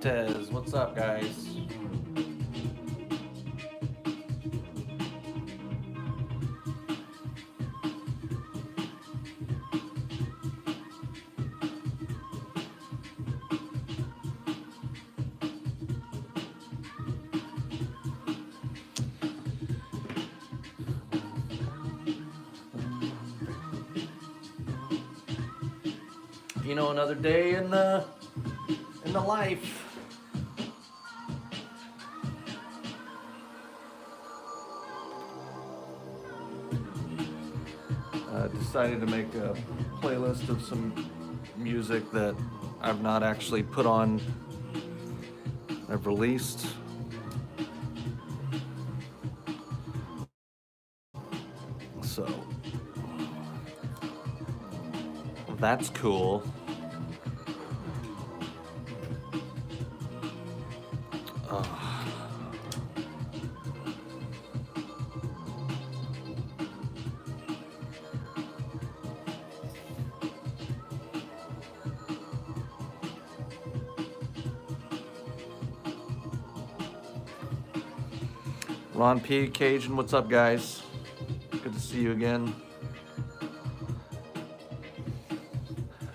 Fuentes, what's up, guys? You know, another day in the life. Decided to make a playlist of some music that I've not actually put on. I've released. So that's cool. Ron P. Cajun, what's up, guys? Good to see you again.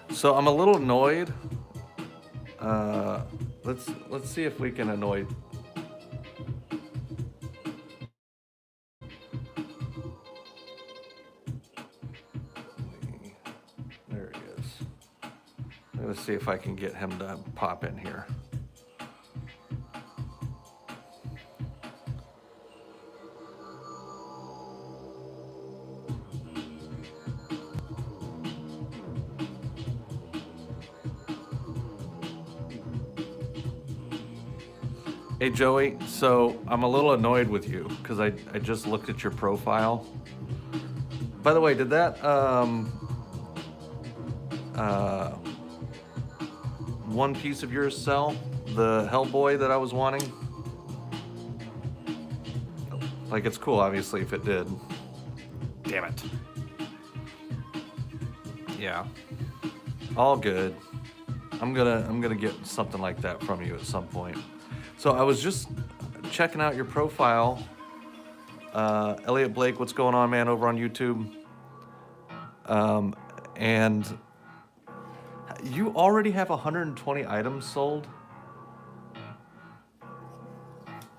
So I'm a little annoyed. Let's see if we can annoy. There he is. I'm gonna see if I can get him to pop in here. Hey Joey, so I'm a little annoyed with you because I just looked at your profile. By the way, did that one piece of yours sell? The Hellboy that I was wanting? Like, it's cool, obviously, if it did. Damn it. Yeah. All good. I'm gonna get something like that from you at some point. So I was just checking out your profile. Elliot Blake, what's going on, man, over on YouTube? And you already have 120 items sold?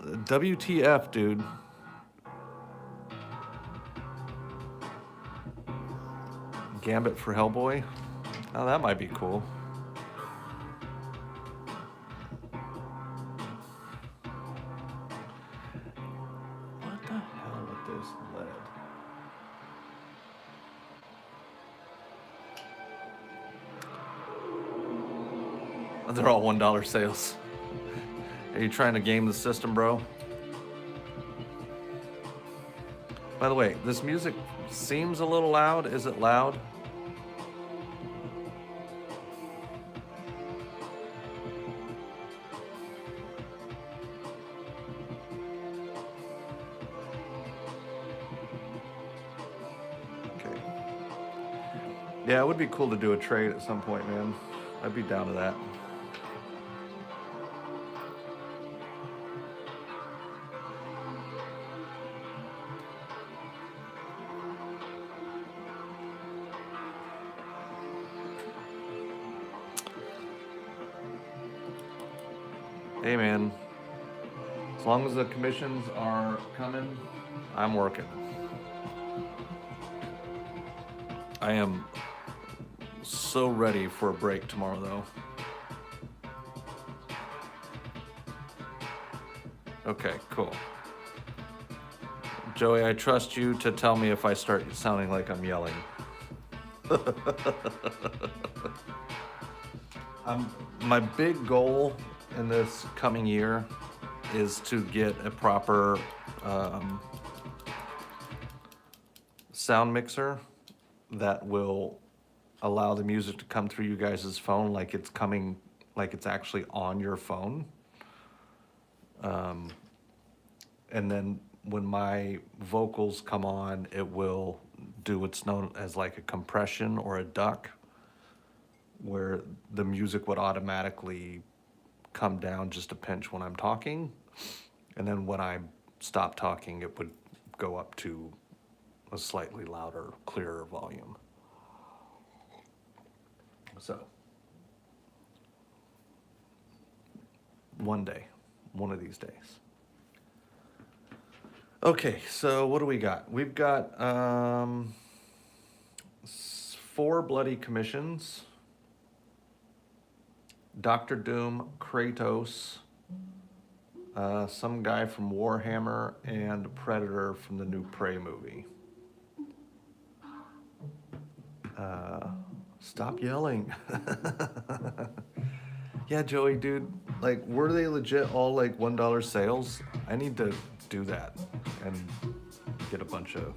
WTF, dude. Gambit for Hellboy? Oh, that might be cool. They're all $1 sales. Are you trying to game the system, bro? By the way, this music seems a little loud. Is it loud? Okay. Yeah, it would be cool to do a trade at some point, man. I'd be down to that. Hey man, as long as the commissions are coming, I'm working. I am so ready for a break tomorrow though. Okay, cool. Joey, I trust you to tell me if I start sounding like I'm yelling. My big goal in this coming year is to get a proper sound mixer that will allow the music to come through you guys' phone like it's coming, like it's actually on your phone. And then when my vocals come on, it will do what's known as like a compression or a duck, where the music would automatically come down just a pinch when I'm talking. And then when I stop talking, it would go up to a slightly louder, clearer volume. So, one day, one of these days. Okay, so what do we got? We've got 4 bloody commissions. Dr. Doom, KRATOS, some guy from Warhammer, and Predator from the new Prey movie. Stop yelling. Yeah, Joey, dude, like, were they legit all like $1 sales? I need to do that and get a bunch of,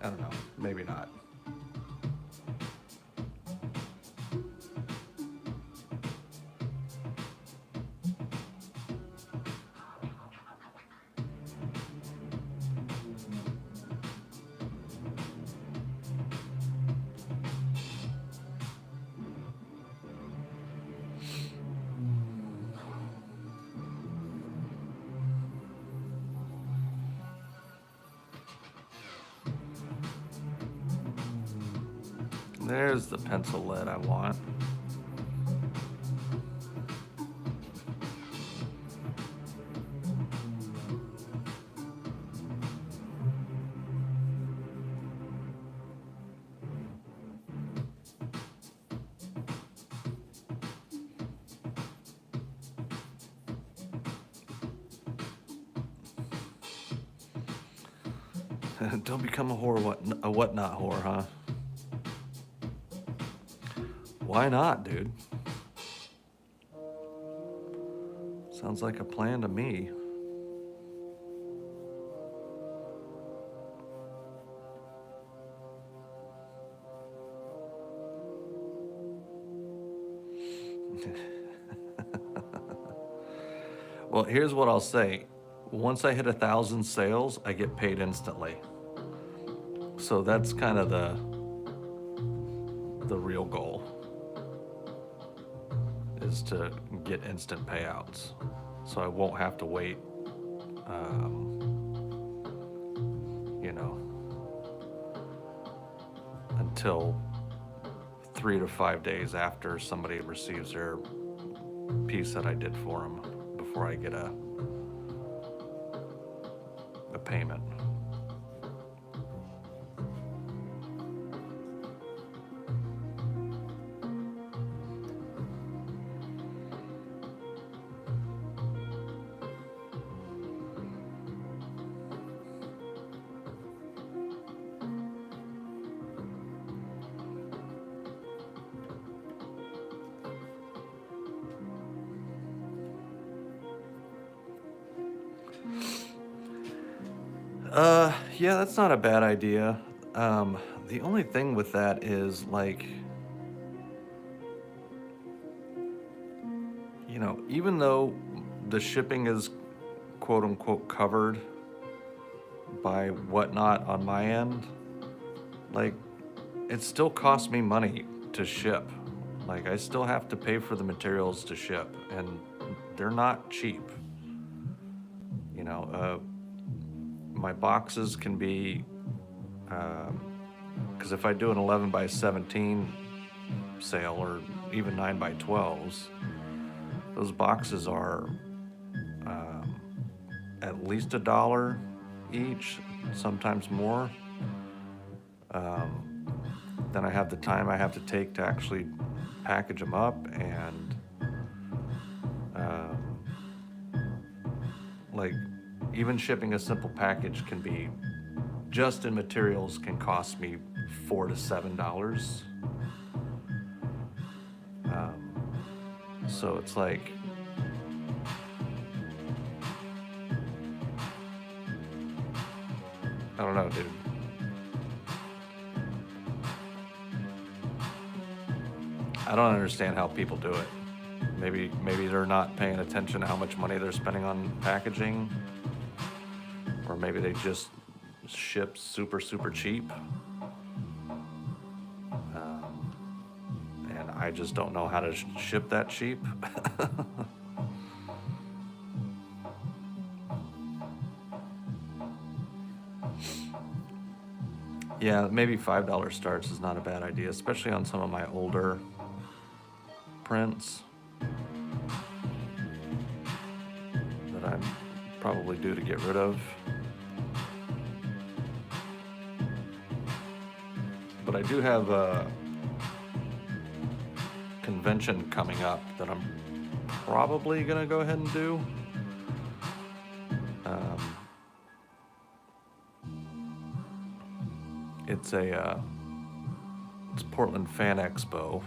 I don't know, maybe not. There's the pencil lead I want. Don't become a whore, a whatnot whore, huh? Why not, dude? Sounds like a plan to me. Well, here's what I'll say. Once I hit 1,000 sales, I get paid instantly. So that's kind of the real goal, is to get instant payouts. So I won't have to wait, you know, until 3 to 5 days after somebody receives their piece that I did for them before I get a payment. Yeah, that's not a bad idea. The only thing with that is, like, you know, even though the shipping is quote unquote covered by whatnot on my end, like, it still costs me money to ship. Like, I still have to pay for the materials to ship, and they're not cheap. You know, my boxes can be, because if I do an 11 by 17 sale, or even 9 by 12s, those boxes are at least $1 each, sometimes more. Then I have the time I have to take to actually package them up, and like, even shipping a simple package can be, just in materials, can cost me $4 to $7. So it's like, I don't know, dude. I don't understand how people do it. Maybe they're not paying attention to how much money they're spending on packaging, or maybe they just ship super cheap. And I just don't know how to ship that cheap. Yeah, maybe $5 starts is not a bad idea, especially on some of my older prints that I'm probably due to get rid of. But I do have a convention coming up that I'm probably gonna go ahead and do. It's Portland Fan Expo.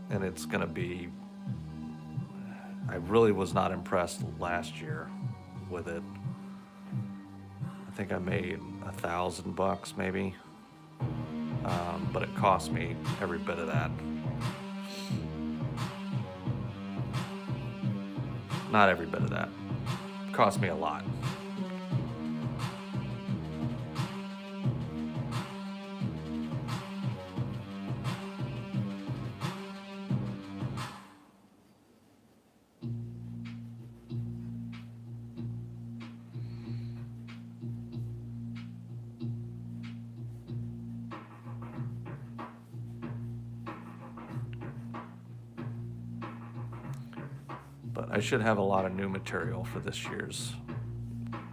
And it's gonna be, I really was not impressed last year with it. I think I made $1,000 maybe, but it cost me every bit of that. Not every bit of that. It cost me a lot. But I should have a lot of new material for this year's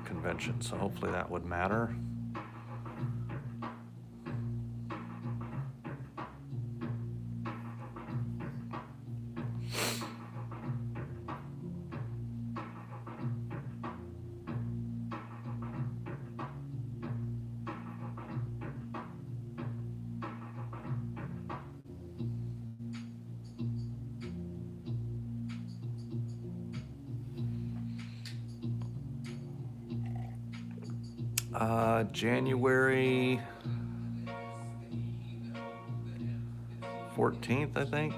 convention, so hopefully that would matter. January 14th, I think.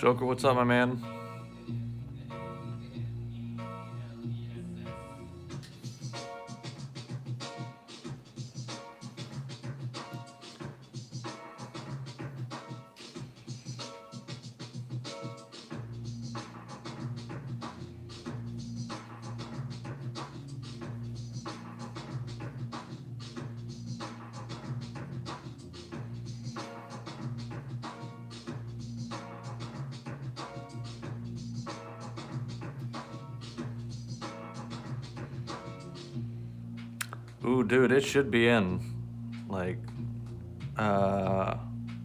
Joker, what's up, my man? Ooh, dude, it should be in. Like,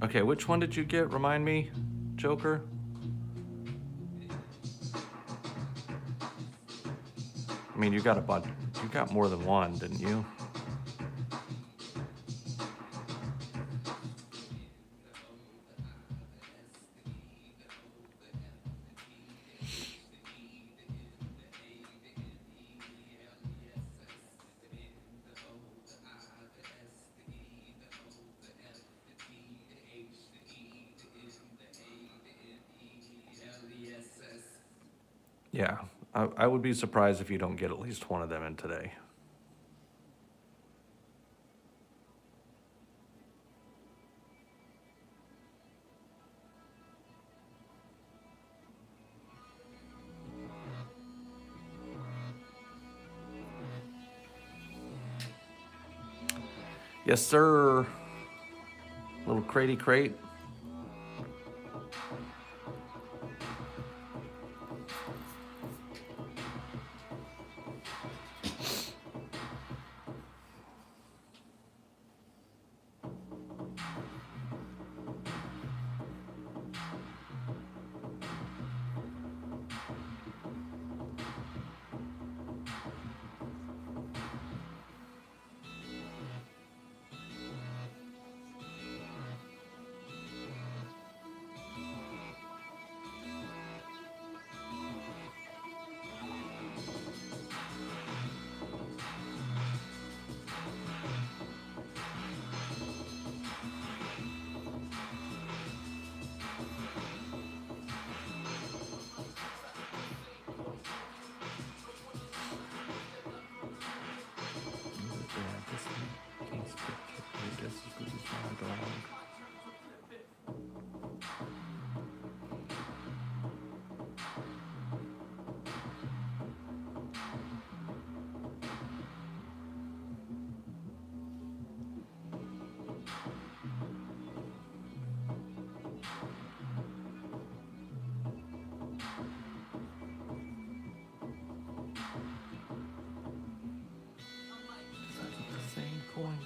okay, which one did you get? Remind me, Joker? I mean, you got a bunch. You got more than one, didn't you? Yeah, I would be surprised if you don't get at least one of them in today. Yes, sir. Little cratey crate.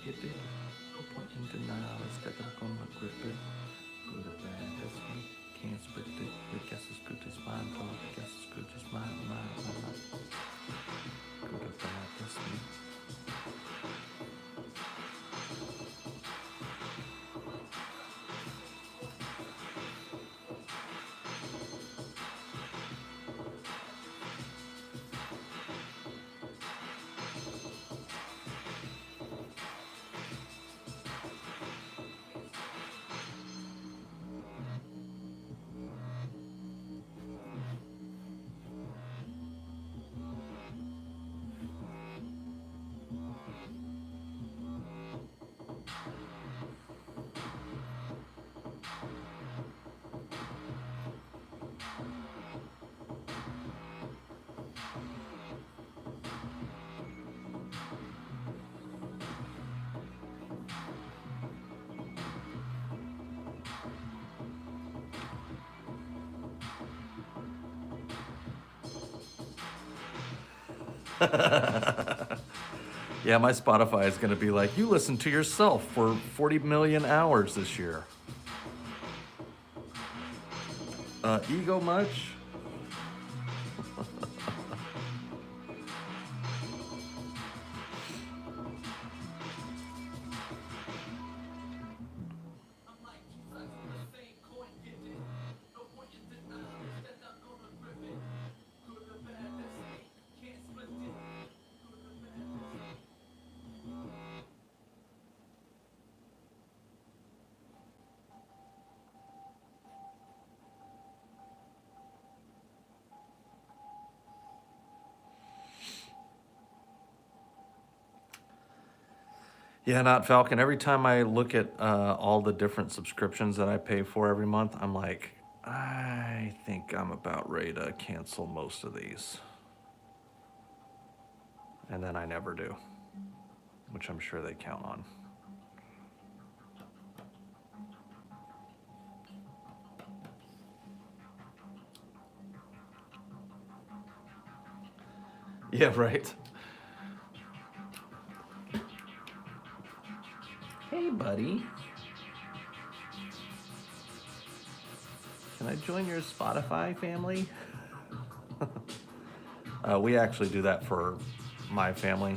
Get it. No point in denial. It's that I'm gonna grip it. Good or bad, that's me. Can't split it. Your guess is good as mine. Your guess is good as mine. Good or bad, that's me. Yeah, my Spotify is going to be like, you listen to yourself for 40 million hours this year. Ego much? Yeah, not Falcon. Every time I look at all the different subscriptions that I pay for every month, I'm like, I think I'm about ready to cancel most of these. And then I never do, which I'm sure they count on. Yeah, right. Hey, buddy. Can I join your Spotify family? We actually do that for my family.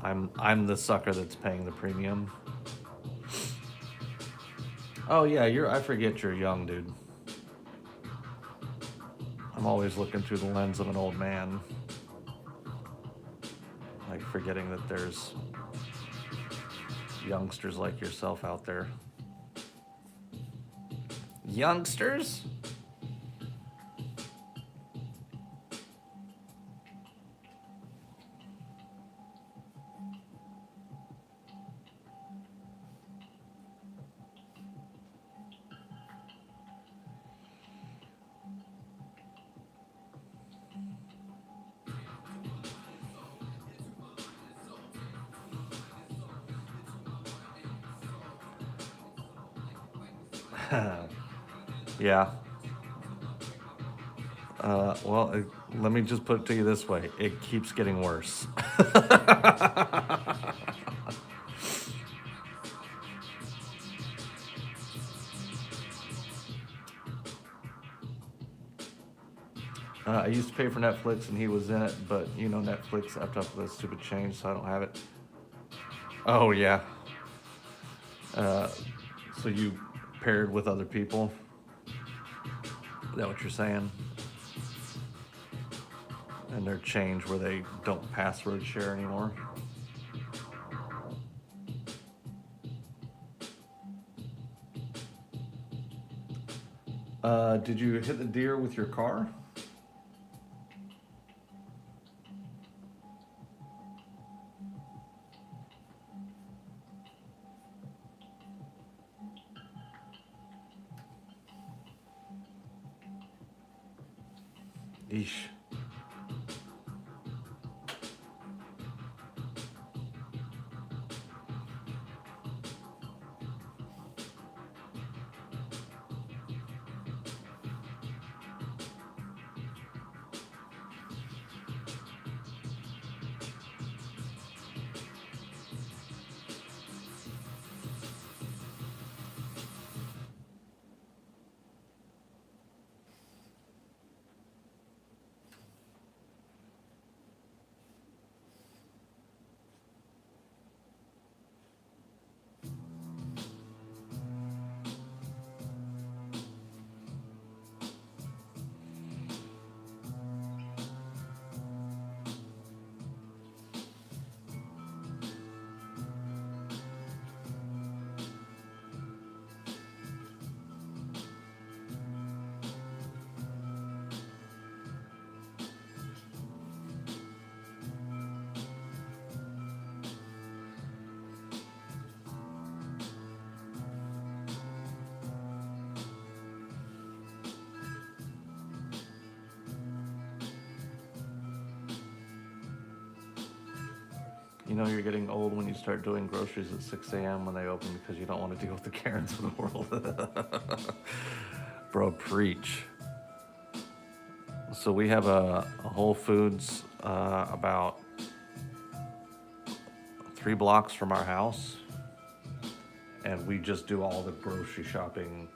I'm the sucker that's paying the premium. Oh yeah, I forget you're young, dude. I'm always looking through the lens of an old man. Like forgetting that there's youngsters like yourself out there. Youngsters? Yeah. Well, let me just put it to you this way. It keeps getting worse. I used to pay for Netflix and he was in it, but you know Netflix after the stupid change, so I don't have it. Oh yeah. Uh, so you paired with other people? Is that what you're saying? And their change where they don't password share anymore? Did you hit the deer with your car? Eesh. You know you're getting old when you start doing groceries at 6 a.m. when they open because you don't want to deal with the Karens of the world. Bro, preach. So we have a Whole Foods about 3 blocks from our house, and we just do all the grocery shopping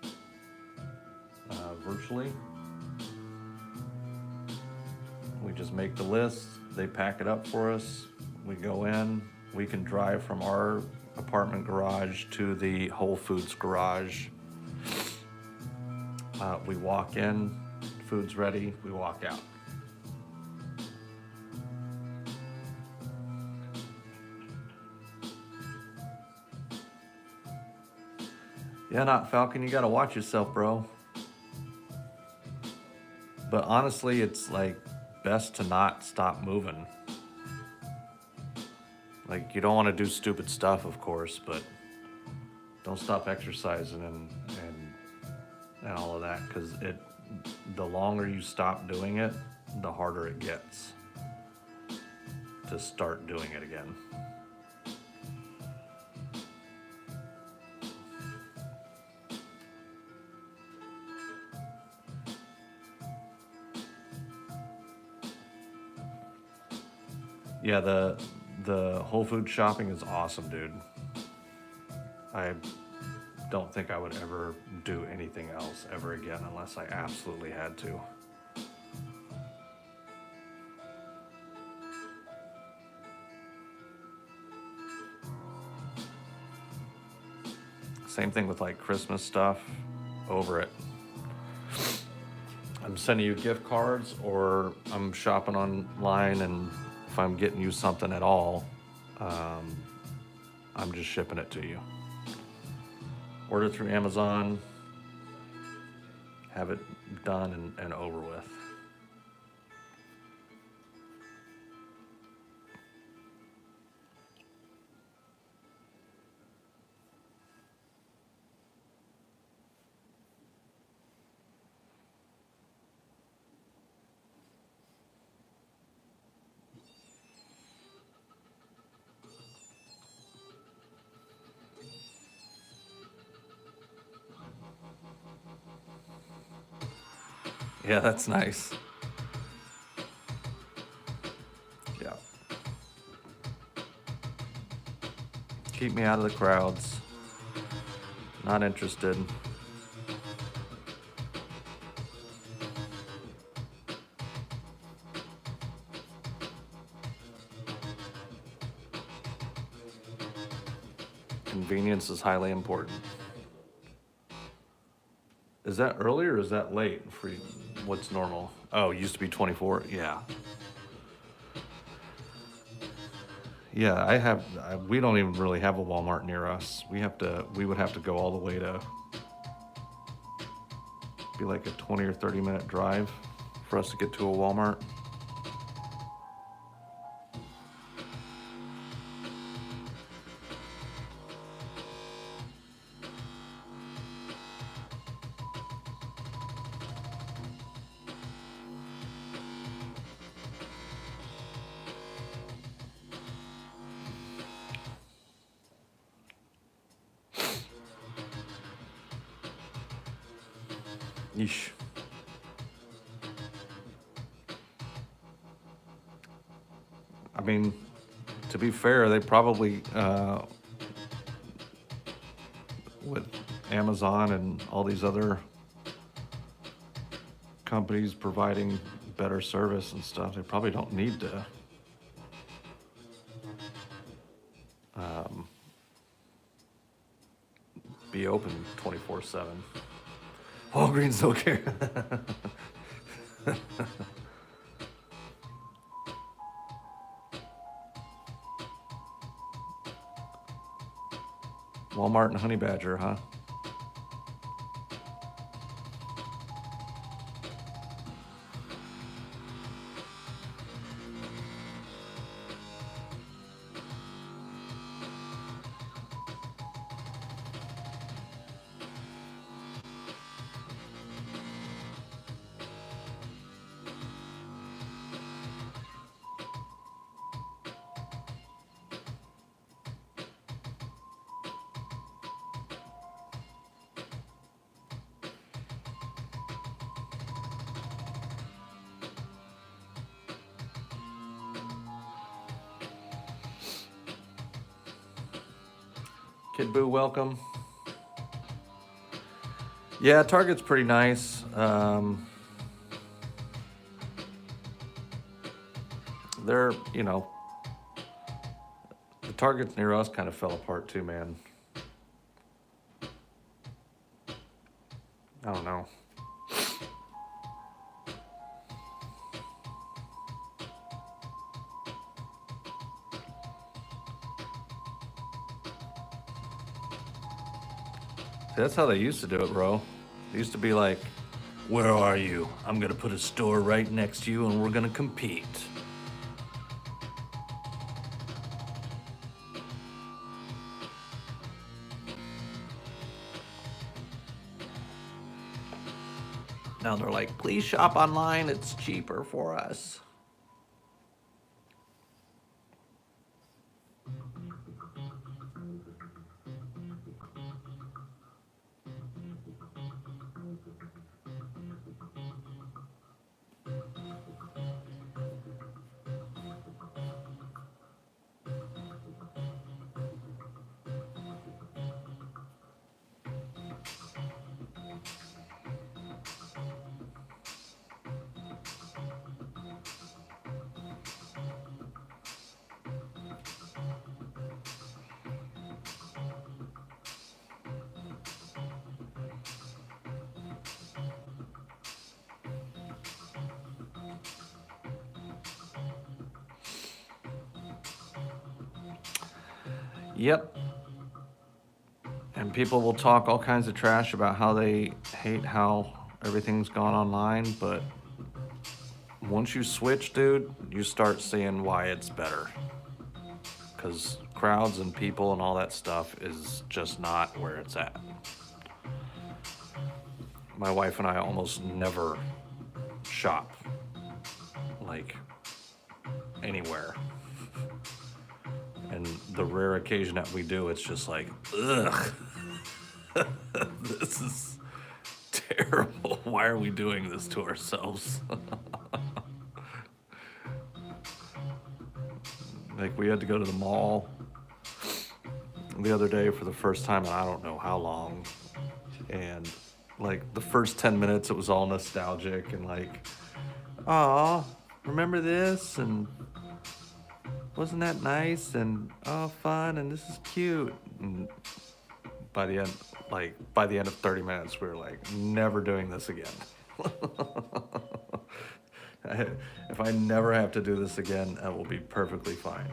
virtually. We just make the list, they pack it up for us, we go in, we can drive from our apartment garage to the Whole Foods garage. We walk in, food's ready, we walk out. Yeah, not Falcon, you gotta watch yourself, bro. But honestly, it's like best to not stop moving. Like, you don't want to do stupid stuff, of course, but don't stop exercising and all of that, because the longer you stop doing it, the harder it gets to start doing it again. Yeah, the Whole Food shopping is awesome, dude. I don't think I would ever do anything else ever again unless I absolutely had to. Same thing with like Christmas stuff. Over it. I'm sending you gift cards, or I'm shopping online, and if I'm getting you something at all, I'm just shipping it to you. Order through Amazon, have it done and over with. Yeah, that's nice. Yeah. Keep me out of the crowds. Not interested. Convenience is highly important. Is that early or is that late for what's normal? Oh, it used to be 24. Yeah. Yeah, we don't even really have a Walmart near us. We would have to go all the way to be like a 20 or 30-minute drive for us to get to a Walmart. Yeesh. I mean, to be fair, they probably, with Amazon and all these other companies providing better service and stuff, they probably don't need to be open 24/7. Walgreens don't care. Walmart and Honey Badger, huh? Kid Boo, welcome. Yeah, Target's pretty nice. They're, you know, the Targets near us kind of fell apart too, man. I don't know. That's how they used to do it, bro. It used to be like, where are you? I'm gonna put a store right next to you and we're gonna compete. Now they're like, please shop online, it's cheaper for us. Yep. And people will talk all kinds of trash about how they hate how everything's gone online, but once you switch, dude, you start seeing why it's better. Because crowds and people and all that stuff is just not where it's at. My wife and I almost never shop, like, anywhere. And the rare occasion that we do, it's just like, ugh, this is terrible. Why are we doing this to ourselves? Like, we had to go to the mall the other day for the first time in I don't know how long. And, like, the first 10 minutes, it was all nostalgic and, like, aw, remember this? And wasn't that nice? And, oh, fun, and this is cute. And by the end of 30 minutes, we were like, never doing this again. If I never have to do this again, that will be perfectly fine.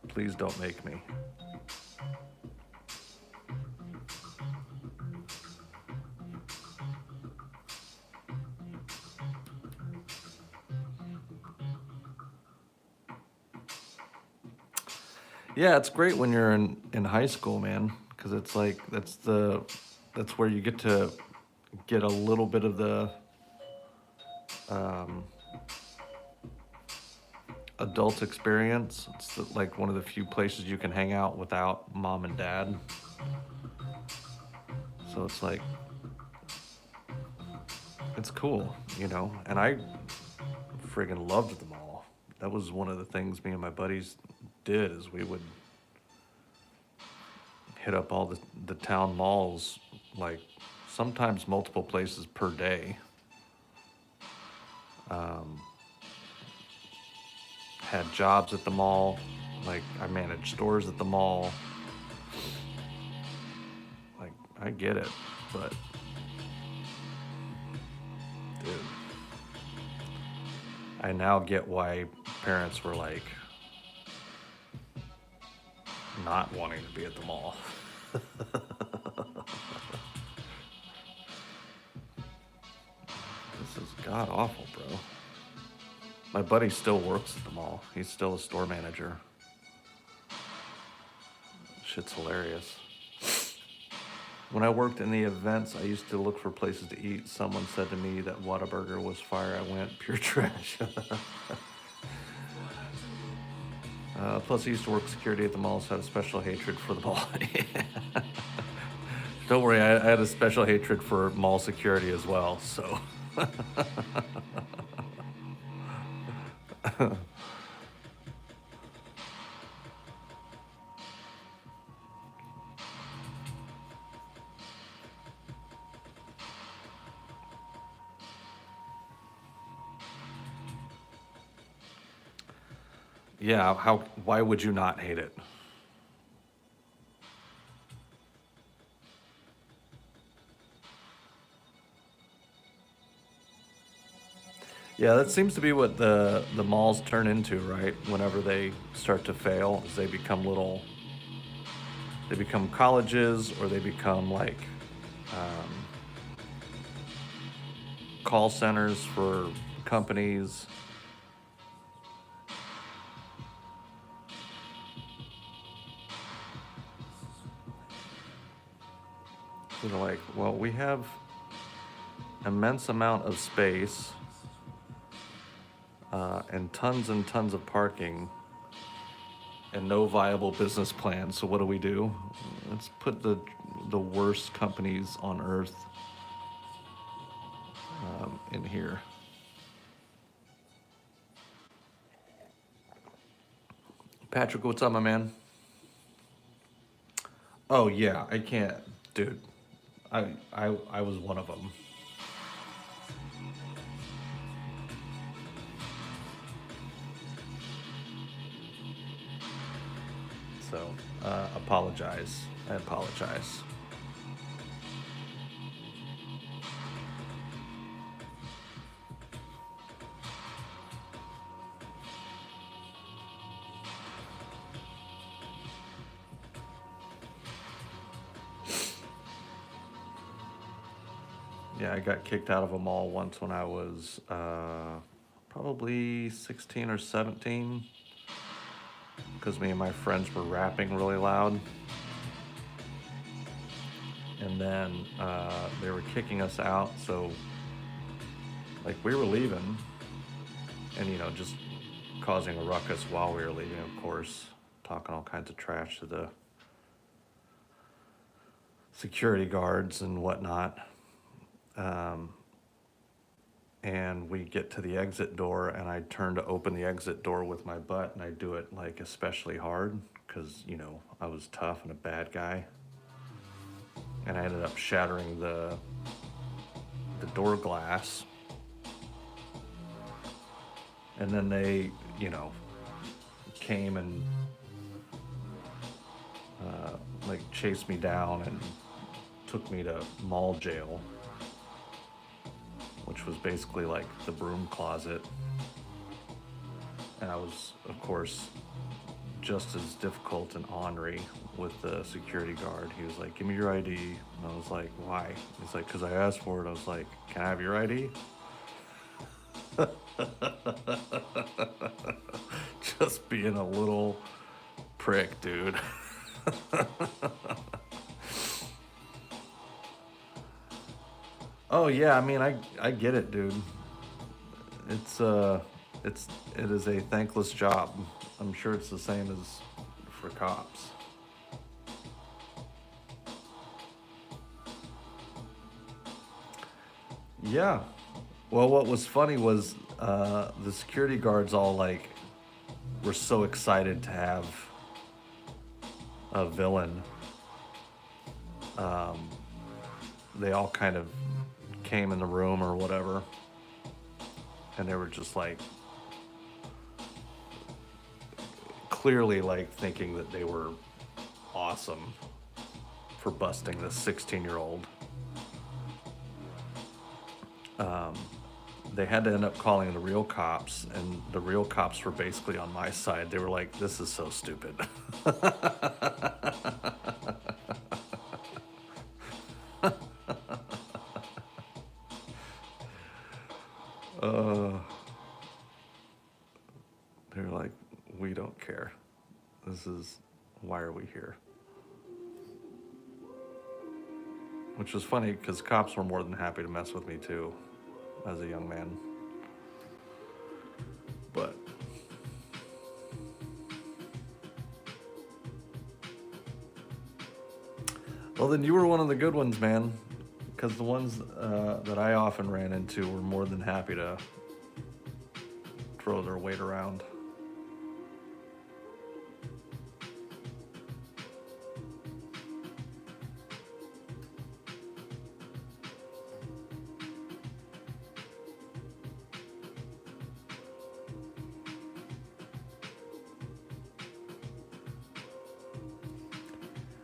Please don't make me. Yeah, it's great when you're in high school, man, because it's like that's where you get to get a little bit of the adult experience. It's like one of the few places you can hang out without mom and dad. So it's like, it's cool, you know, and I friggin' loved the mall. That was one of the things me and my buddies did, is we would hit up all the town malls, like sometimes multiple places per day. Had jobs at the mall, like I managed stores at the mall. Like, I get it, but dude, I now get why parents were like not wanting to be at the mall. This is god awful, bro. My buddy still works at the mall. He's still a store manager. Shit's hilarious. When I worked in the events, I used to look for places to eat. Someone said to me that Whataburger was fire. I went, pure trash. Plus, I used to work security at the mall, so I had a special hatred for the mall. Don't worry, I had a special hatred for mall security as well, so. Yeah, why would you not hate it? Yeah, that seems to be what the malls turn into, right? Whenever they start to fail, is they become colleges, or they become like call centers for companies. So they're like, well, we have immense amount of space and tons of parking and no viable business plan. So what do? Let's put the worst companies on earth in here. Patrick, what's up, my man? Oh yeah, I can't, dude. I was one of them. So, apologize. I apologize. Yeah, I got kicked out of a mall once when I was probably 16 or 17 because me and my friends were rapping really loud. And then they were kicking us out, so like we were leaving and, you know, just causing a ruckus while we were leaving, of course, talking all kinds of trash to the security guards and whatnot. And we get to the exit door, and I turn to open the exit door with my butt, and I do it like especially hard because, you know, I was tough and a bad guy. And I ended up shattering the door glass. And then they, you know, came and like chased me down and took me to mall jail, which was basically like the broom closet. And I was, of course, just as difficult and ornery with the security guard. He was like, "Give me your ID." And I was like, "Why?" He's like, "Because I asked for it." I was like, "Can I have your ID?" Just being a little prick, dude. Oh yeah, I mean, I get it, dude. It is a thankless job. I'm sure it's the same as for cops. Yeah. Well, what was funny was the security guards all like were so excited to have a villain. They all kind of came in the room or whatever, and they were just like clearly like thinking that they were awesome for busting this 16-year-old. They had to end up calling the real cops, and the real cops were basically on my side. They were like, "This is so stupid." They're like, "We don't care. This is, why are we here?" Which was funny because cops were more than happy to mess with me too, as a young man. But well, then you were one of the good ones, man, because the ones that I often ran into were more than happy to throw their weight around.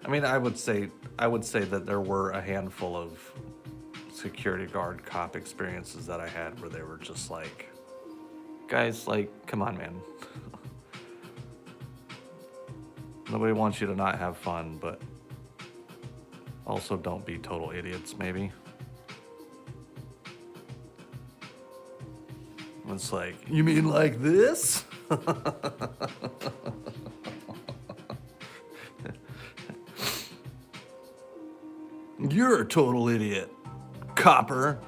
I mean, I would say that there were a handful of security guard cop experiences that I had where they were just like, "Guys, like, come on, man." Nobody wants you to not have fun, but also don't be total idiots, maybe. It's like, "You mean like this?" "You're a total idiot, copper."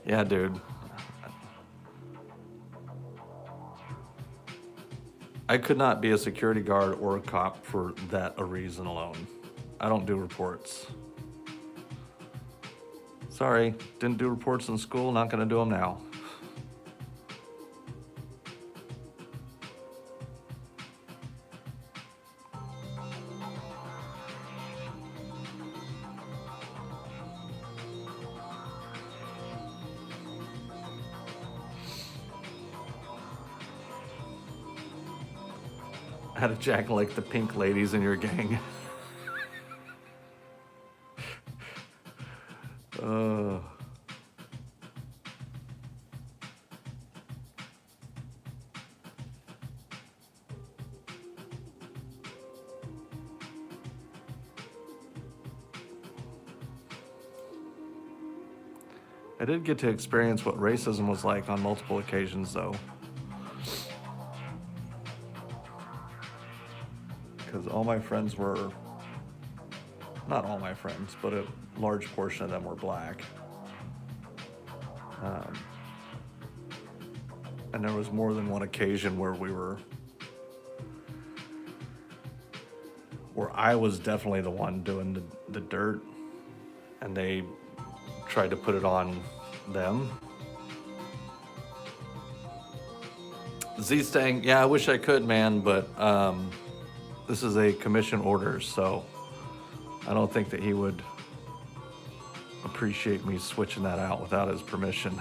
Yeah, dude. I could not be a security guard or a cop for that a reason alone. I don't do reports. Sorry, didn't do reports in school, not gonna do them now. How to jack like the pink ladies in your gang. I did get to experience what racism was like on multiple occasions, though. Because all my friends were, not all my friends, but a large portion of them were black. And there was more than one occasion where where I was definitely the one doing the dirt, and they tried to put it on them. Z-Stang, yeah, I wish I could, man, but this is a commission order, so I don't think that he would appreciate me switching that out without his permission.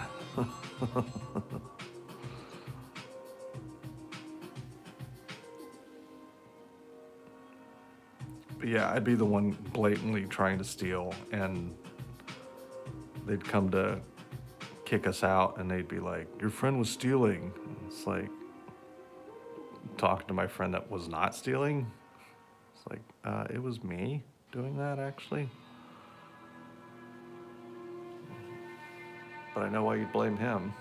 But yeah, I'd be the one blatantly trying to steal, and they'd come to kick us out, and they'd be like, your friend was stealing. It's like, talking to my friend that was not stealing. It's like, it was me doing that, actually. But I know why you'd blame him.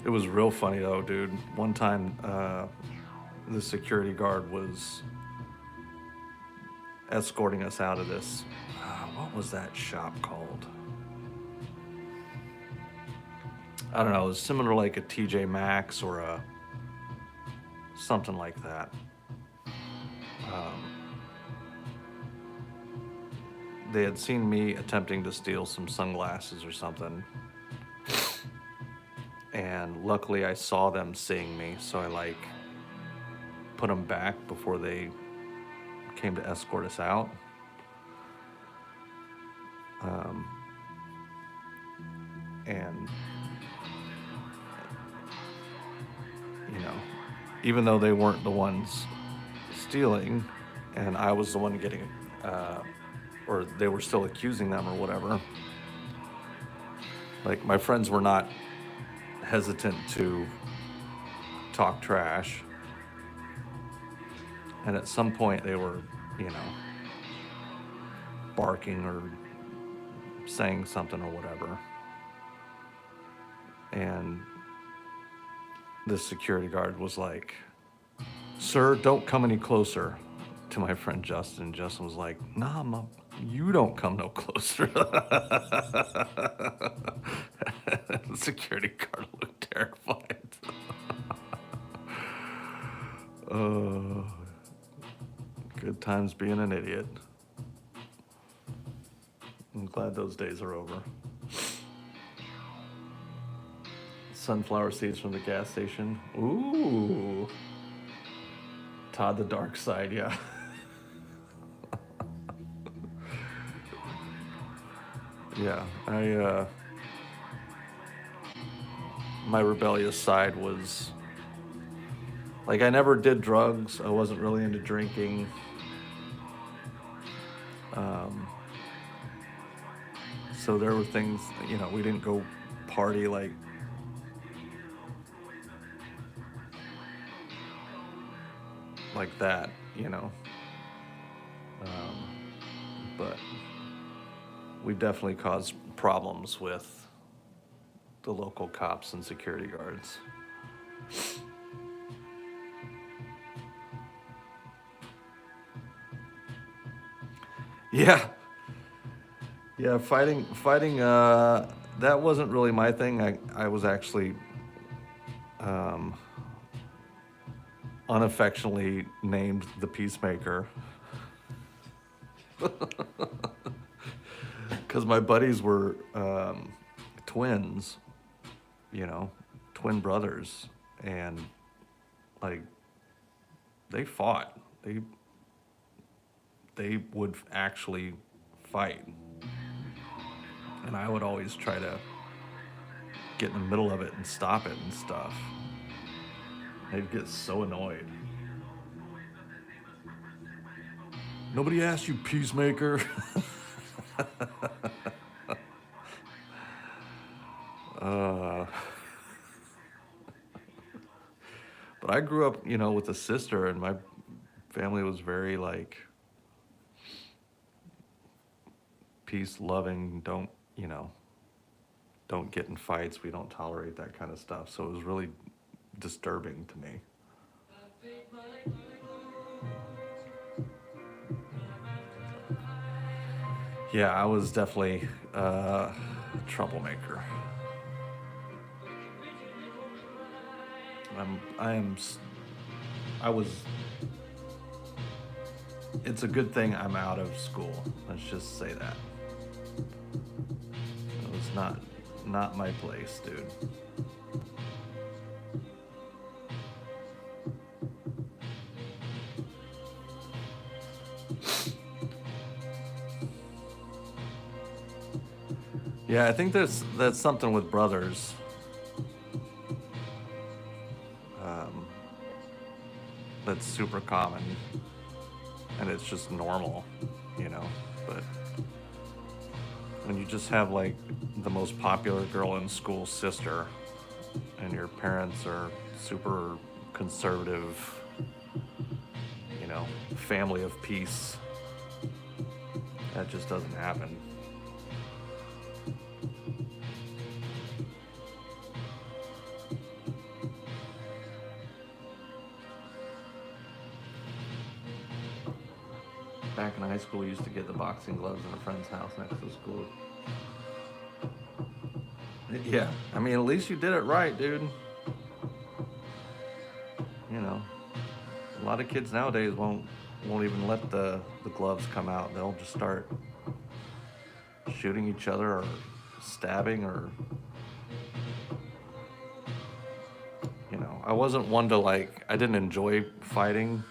It was real funny though, dude. One time, the security guard was escorting us out of this. What was that shop called? I don't know. It was similar, like a TJ Maxx or a something like that. They had seen me attempting to steal some sunglasses or something. And luckily I saw them seeing me, so I like put them back before they came to escort us out. And you know, even though they weren't the ones stealing, and I was the one getting, or they were still accusing them or whatever, like my friends were not hesitant to talk trash, and at some point they were, you know, barking or saying something or whatever, and this security guard was like, sir, don't come any closer, to my friend Justin. Justin was like, nah, Mom, you don't come no closer. The security guard looked terrified. Good times being an idiot. I'm glad those days are over. Sunflower seeds from the gas station. Ooh. Todd the dark side, yeah. Yeah, my rebellious side was, like, I never did drugs. I wasn't really into drinking. So there were things, you know, we didn't go party like that, you know. But we definitely caused problems with the local cops and security guards. Yeah. Yeah, fighting, that wasn't really my thing. I was actually unaffectionately named the Peacemaker. Because my buddies were twins, you know, twin brothers, and like they fought. They would actually fight, and I would always try to get in the middle of it and stop it and stuff. They'd get so annoyed. Nobody asked you, Peacemaker. But I grew up, you know, with a sister, and family was very like peace loving, don't, you know, don't get in fights, we don't tolerate that kind of stuff. So it was really disturbing to me. Yeah, I was definitely a troublemaker. I was, it's a good thing I'm out of school. Let's just say that. It was not my place, dude. Yeah, I think that's something with brothers. That's super common, and it's just normal, you know. But when you just have like the most popular girl in school sister, and your parents are super conservative, you know, family of peace, that just doesn't happen. Back in high school, we used to get the boxing gloves in a friend's house next to school. Yeah, I mean, at least you did it right, dude. You know, a lot of kids nowadays won't even let the gloves come out. They'll just start shooting each other or stabbing, or, you know, I wasn't one to like, I didn't enjoy fighting.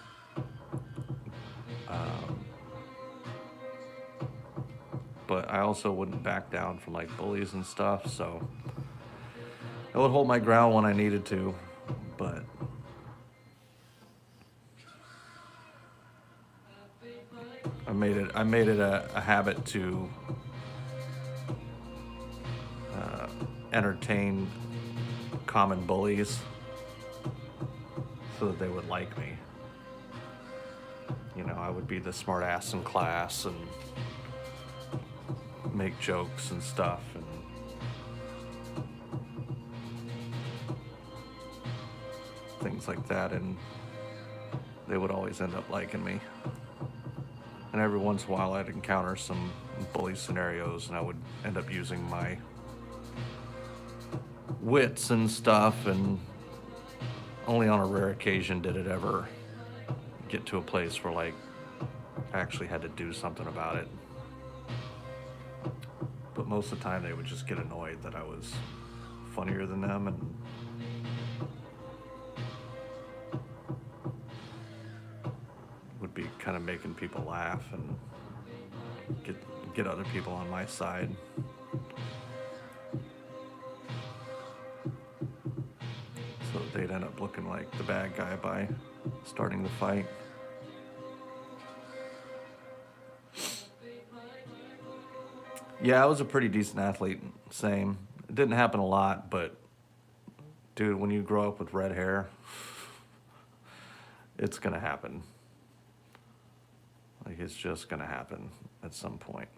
But I also wouldn't back down from like bullies and stuff, so I would hold my ground when I needed to, but I made it a habit to entertain common bullies so that they would like me. You know, I would be the smart ass in class and make jokes and stuff, and things like that, and they would always end up liking me. And every once in a while I'd encounter some bully scenarios, and I would end up using my wits and stuff, and only on a rare occasion did it ever get to a place where like I actually had to do something about it. But most of the time they would just get annoyed that I was funnier than them and would be kind of making people laugh and get other people on my side. So they'd end up looking like the bad guy by starting the fight. Yeah, I was a pretty decent athlete, same. It didn't happen a lot, but dude, when you grow up with red hair, it's gonna happen. Like, it's just gonna happen at some point.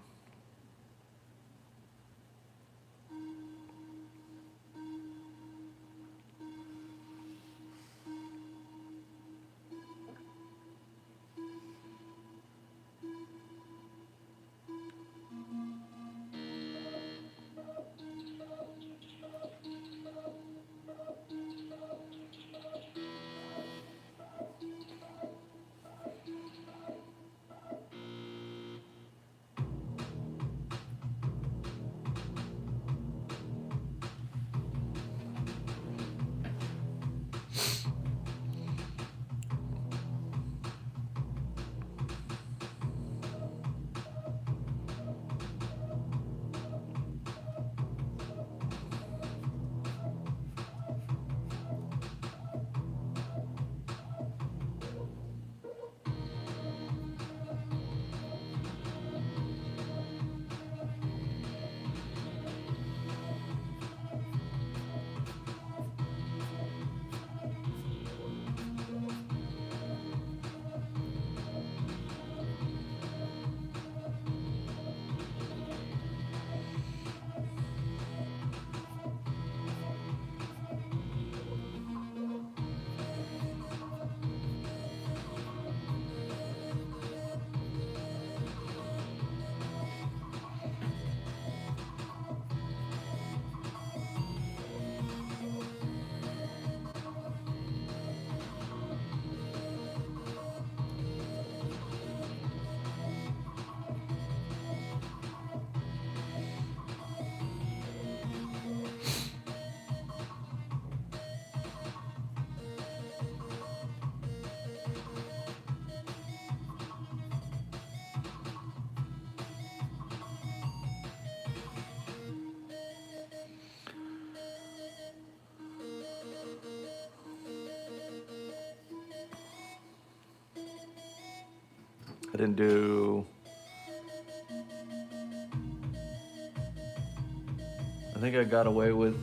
I didn't do... I think I got away with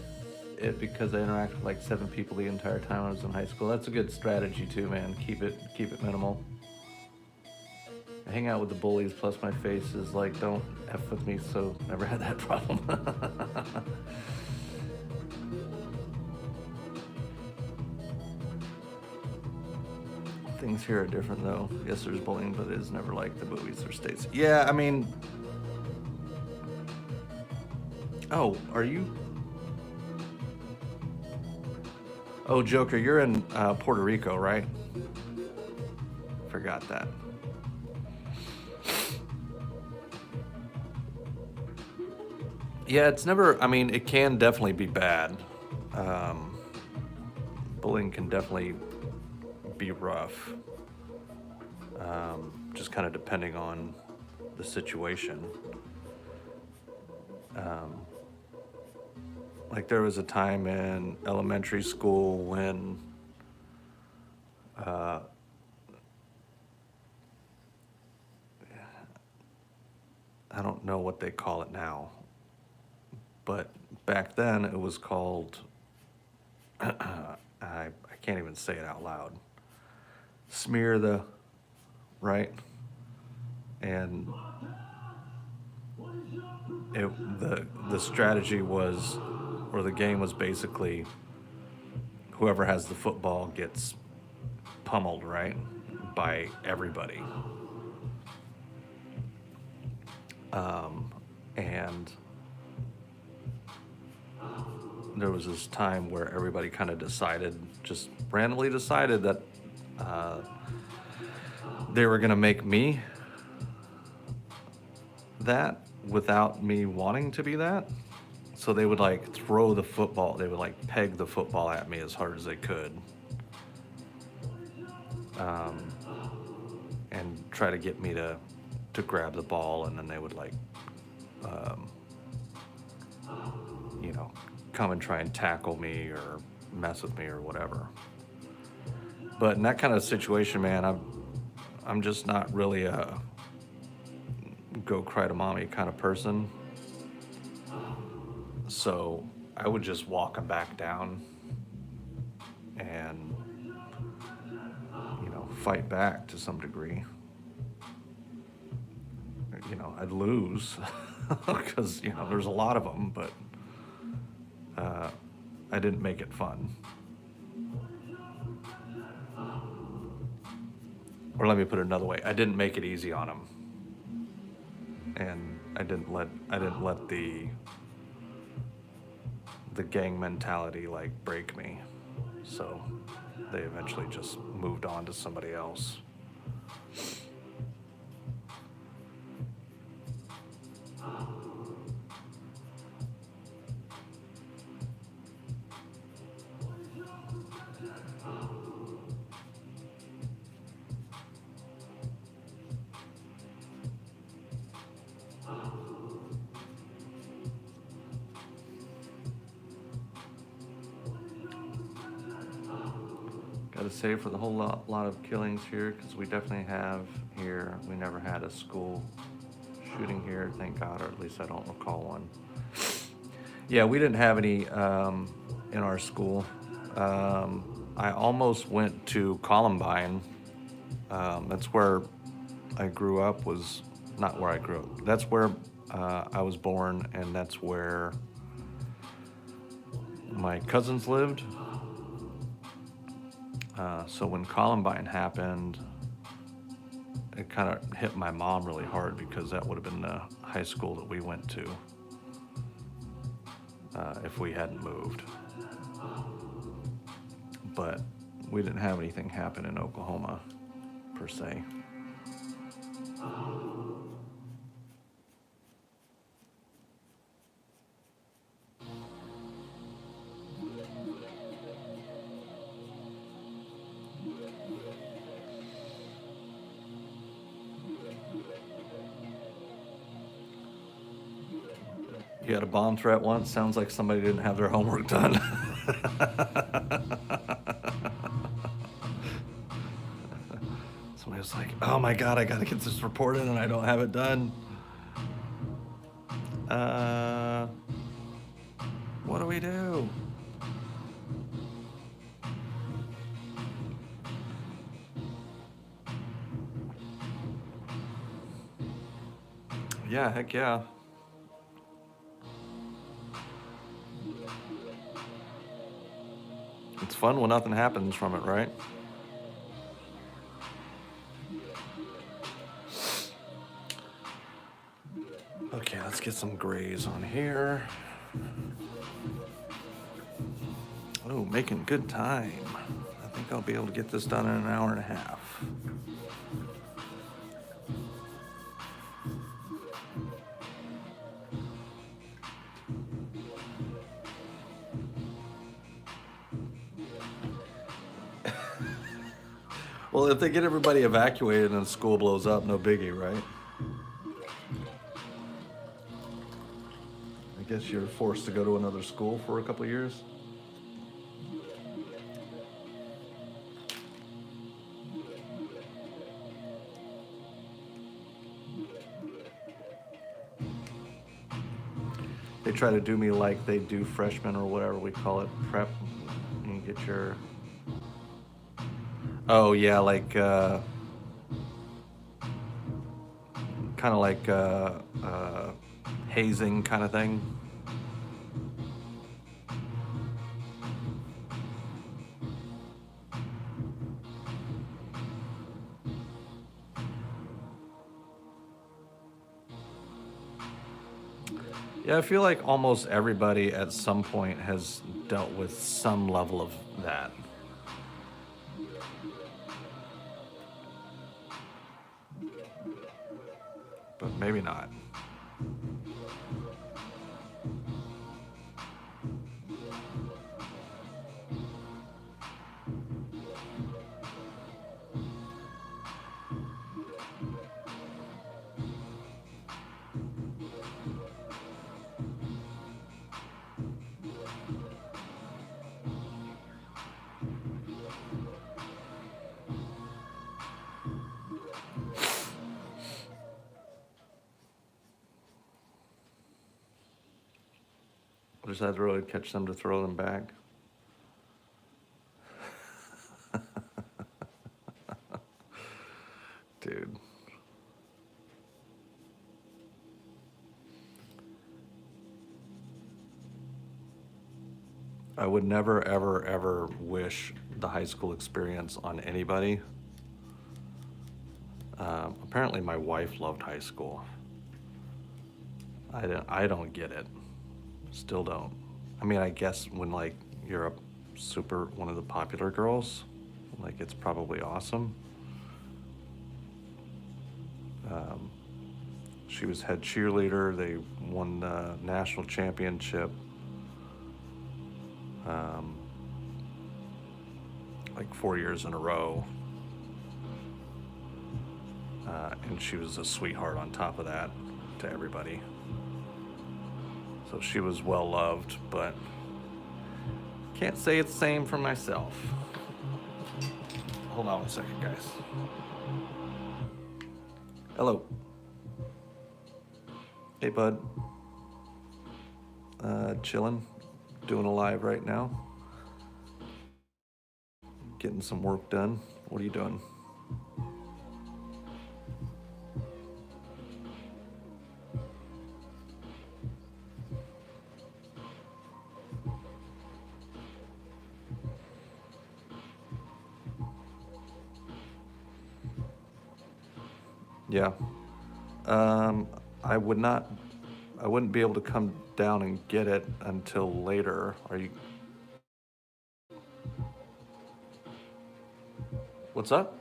it because I interacted with like 7 people the entire time I was in high school. That's a good strategy too, man. Keep it minimal. I hang out with the bullies, plus my face is like, don't F with me, so never had that problem. Things here are different though. Yes, there's bullying, but it is never like the movies or states. Yeah, I mean... Oh, are you... Oh, Joker, you're in Puerto Rico, right? Forgot that. Yeah, it's never... I mean, it can definitely be bad. Bullying can definitely be rough. Just kind of depending on the situation. Like there was a time in elementary school when I don't know what they call it now, but back then it was called, I can't even say it out loud, smear the, right? And the strategy was, or the game was basically, whoever has the football gets pummeled, right, by everybody. And there was this time where everybody kind of decided, just randomly decided that they were gonna make me that without me wanting to be that. So they would like throw the football, they would like peg the football at me as hard as they could. And try to get me to grab the ball, and then they would like, you know, come and try and tackle me or mess with me or whatever. But in that kind of situation, man, I'm just not really a go cry to mommy kind of person. So I would just walk them back down and, you know, fight back to some degree. You know, I'd lose because, you know, there's a lot of them, but I didn't make it fun. Or let me put it another way, I didn't make it easy on them. And I didn't let the gang mentality like break me. So they eventually just moved on to somebody else. Got to say, for the whole lot of killings here, because we definitely have here, we never had a school shooting here, thank God, or at least I don't recall one. Yeah, we didn't have any in our school. I almost went to Columbine. That's where I grew up, was not where I grew up. That's where I was born, and that's where my cousins lived. So when Columbine happened, it kind of hit my mom really hard because that would have been the high school that we went to if we hadn't moved. But we didn't have anything happen in Oklahoma, per se. You had a bomb threat once. Sounds like somebody didn't have their homework done. Somebody was like, oh my God, I gotta get this reported and I don't have it done. What do we do? Yeah, heck yeah. It's fun when nothing happens from it, right? Okay, let's get some grays on here. Oh, making good time. I think I'll be able to get this done in an hour and a half. Well, if they get everybody evacuated and the school blows up, no biggie, right? I guess you're forced to go to another school for a couple of years. They try to do me like they do freshmen or whatever we call it, prep. You get your... Oh yeah, like kind of like hazing kind of thing. Yeah, I feel like almost everybody at some point has dealt with some level of that. But maybe not. Just had to really catch them to throw them back. Dude. I would never, ever, ever wish the high school experience on anybody. Apparently my wife loved high school. I don't get it. Still don't. I mean, I guess when like you're a super one of the popular girls, like it's probably awesome. She was head cheerleader. They won the national championship. Like 4 years in a row. And she was a sweetheart on top of that to everybody. So she was well loved, but can't say it's the same for myself. Hold on a second, guys. Hello. Hey, bud. Chilling, doing a live right now. Getting some work done. What are you doing? Yeah. I wouldn't be able to come down and get it until later. Are you? What's up?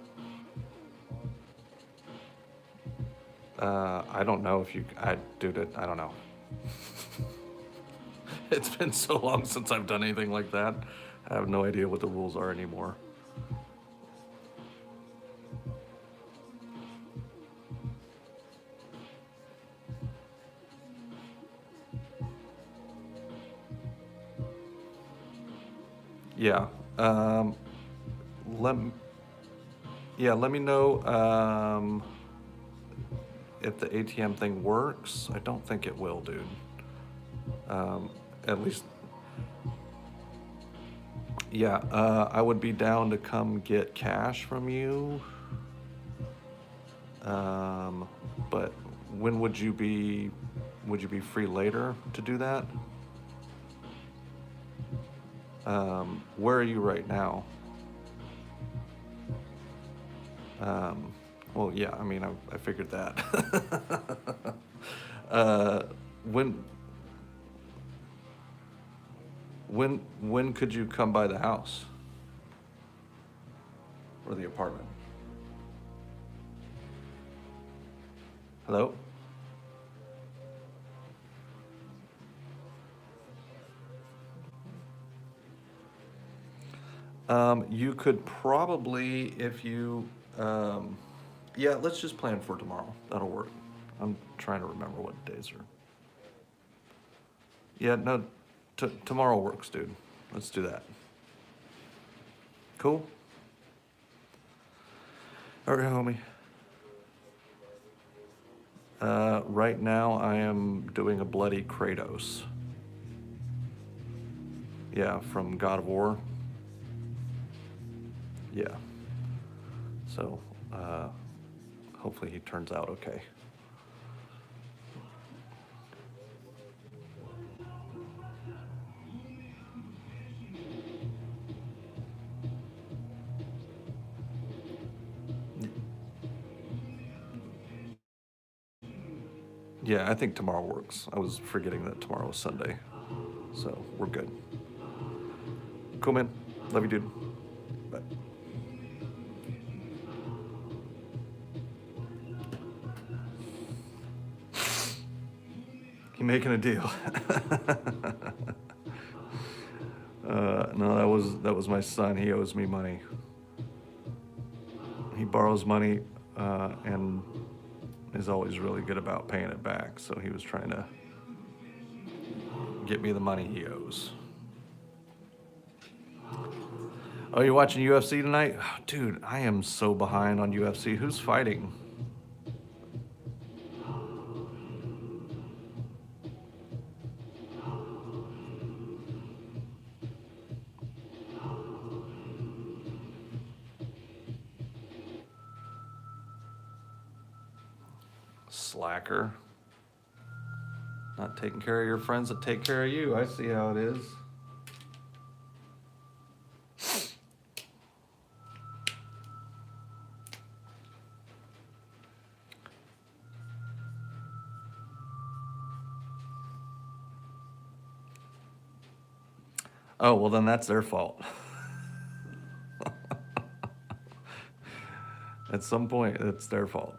I don't know if you, I don't know. It's been so long since I've done anything like that. I have no idea what the rules are anymore. Yeah. Yeah, let me know if the ATM thing works. I don't think it will, dude. At least, yeah, I would be down to come get cash from you. But when would you be free later to do that? Where are you right now? Well, yeah, I mean, I figured that. When could you come by the house or the apartment? Hello? You could probably, if you, yeah, let's just plan for tomorrow. That'll work. I'm trying to remember what days are. Yeah, no, tomorrow works, dude. Let's do that. Cool? All right, homie. Right now I am doing a bloody KRATOS. Yeah, from God of War. Yeah. So, hopefully he turns out okay. Yeah, I think tomorrow works. I was forgetting that tomorrow is Sunday. So, we're good. Cool, man. Love you, dude. Bye. You making a deal? No, that was my son. He owes me money. He borrows money and is always really good about paying it back. So he was trying to get me the money he owes. Oh, you're watching UFC tonight? Oh, dude, I am so behind on UFC. Who's fighting? Slacker. Not taking care of your friends that take care of you. I see how it is. Oh, well, then that's their fault. At some point, it's their fault.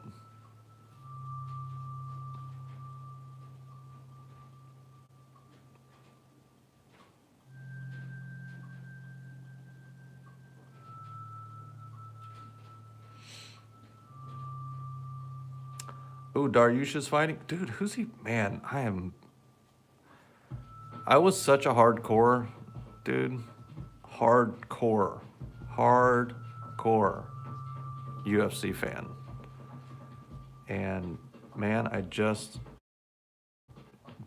Oh, Daryush is fighting? Dude, who's he? Man, I was such a hardcore, dude. Hardcore UFC fan. And man, I just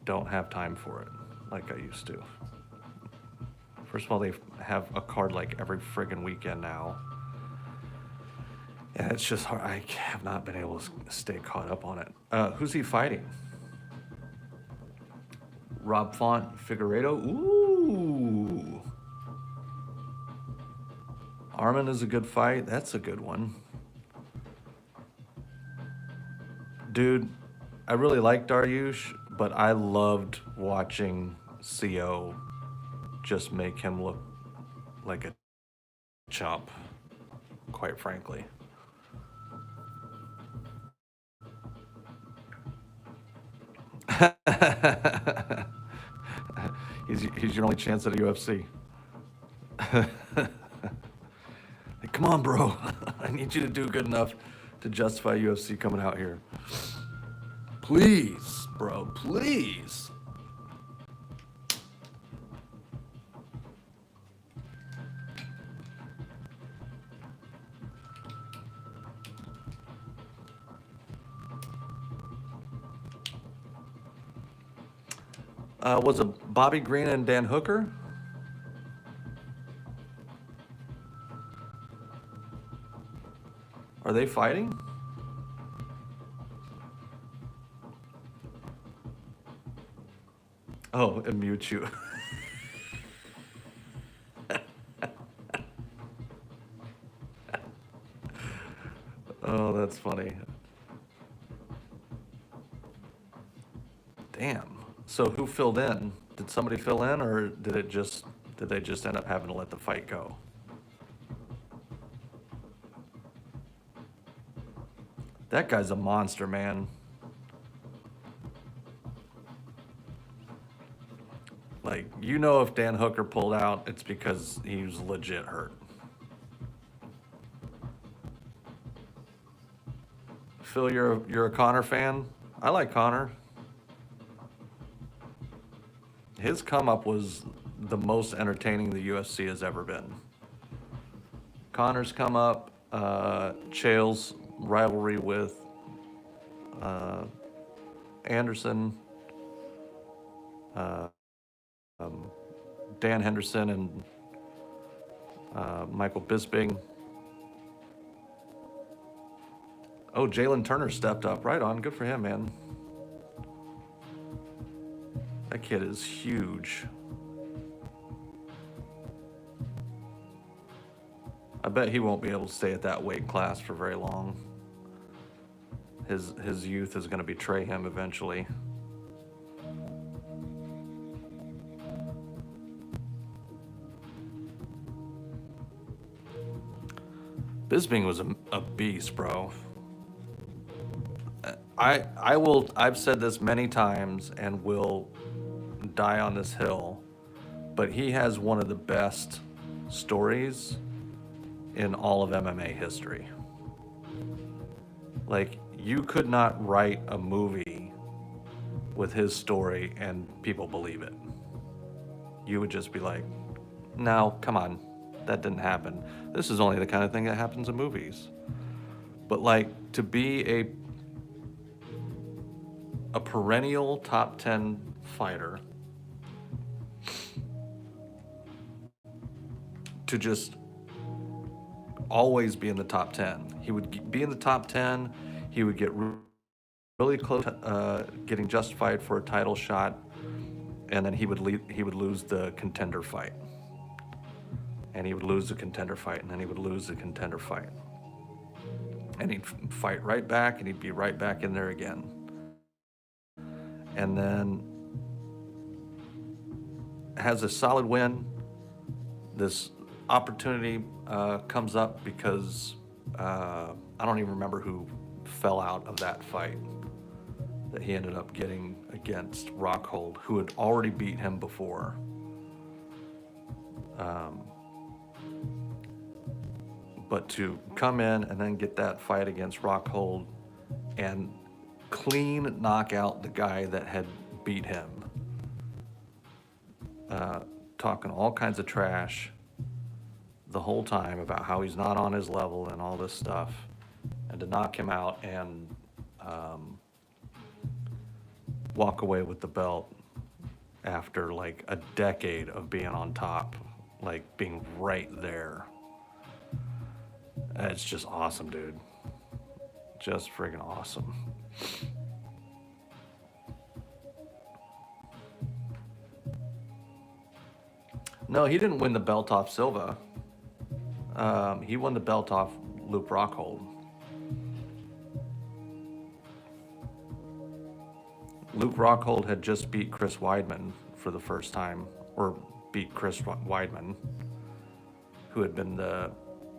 don't have time for it like I used to. First of all, they have a card like every friggin' weekend now. Yeah, it's just hard. I have not been able to stay caught up on it. Who's he fighting? Rob Font Figueredo? Ooh. Armin is a good fight. That's a good one. Dude, I really like Daryush, but I loved watching CO just make him look like a chump, quite frankly. He's your only chance at a UFC. Like, come on, bro. I need you to do good enough to justify UFC coming out here. Please, bro, please. Was it Bobby Green and Dan Hooker? Are they fighting? Oh, and mute you. Oh, that's funny. Damn. So who filled in? Did somebody fill in, or did they just end up having to let the fight go? That guy's a monster, man. Like, you know, if Dan Hooker pulled out, it's because he was legit hurt. Phil, you're a Connor fan? I like Connor. His come up was the most entertaining the UFC has ever been. Connor's come up, Chael's rivalry with Anderson, Dan Henderson and Michael Bisping. Oh, Jalen Turner stepped up. Right on. Good for him, man. That kid is huge. I bet he won't be able to stay at that weight class for very long. His youth is going to betray him eventually. Bisping was a beast, bro. I've said this many times and will die on this hill, but he has one of the best stories in all of MMA history. Like, you could not write a movie with his story and people believe it. You would just be like, no, come on, that didn't happen. This is only the kind of thing that happens in movies. But like, to be a perennial top 10 fighter, to just always be in the top 10. He would be in the top 10. He would get really close, getting justified for a title shot, and then he would lose the contender fight, and he would lose the contender fight, and then he would lose the contender fight, and he'd fight right back, and he'd be right back in there again, and then has a solid win. This opportunity comes up because I don't even remember who fell out of that fight that he ended up getting against Rockhold, who had already beat him before. But to come in and then get that fight against Rockhold and clean knock out the guy that had beat him, talking all kinds of trash the whole time about how he's not on his level and all this stuff, and to knock him out and walk away with the belt after like a decade of being on top, like being right there. It's just awesome, dude. Just friggin' awesome. No, he didn't win the belt off Silva. He won the belt off Luke Rockhold. Luke Rockhold had just beat Chris Weidman for the first time, or beat Chris Weidman, who had been the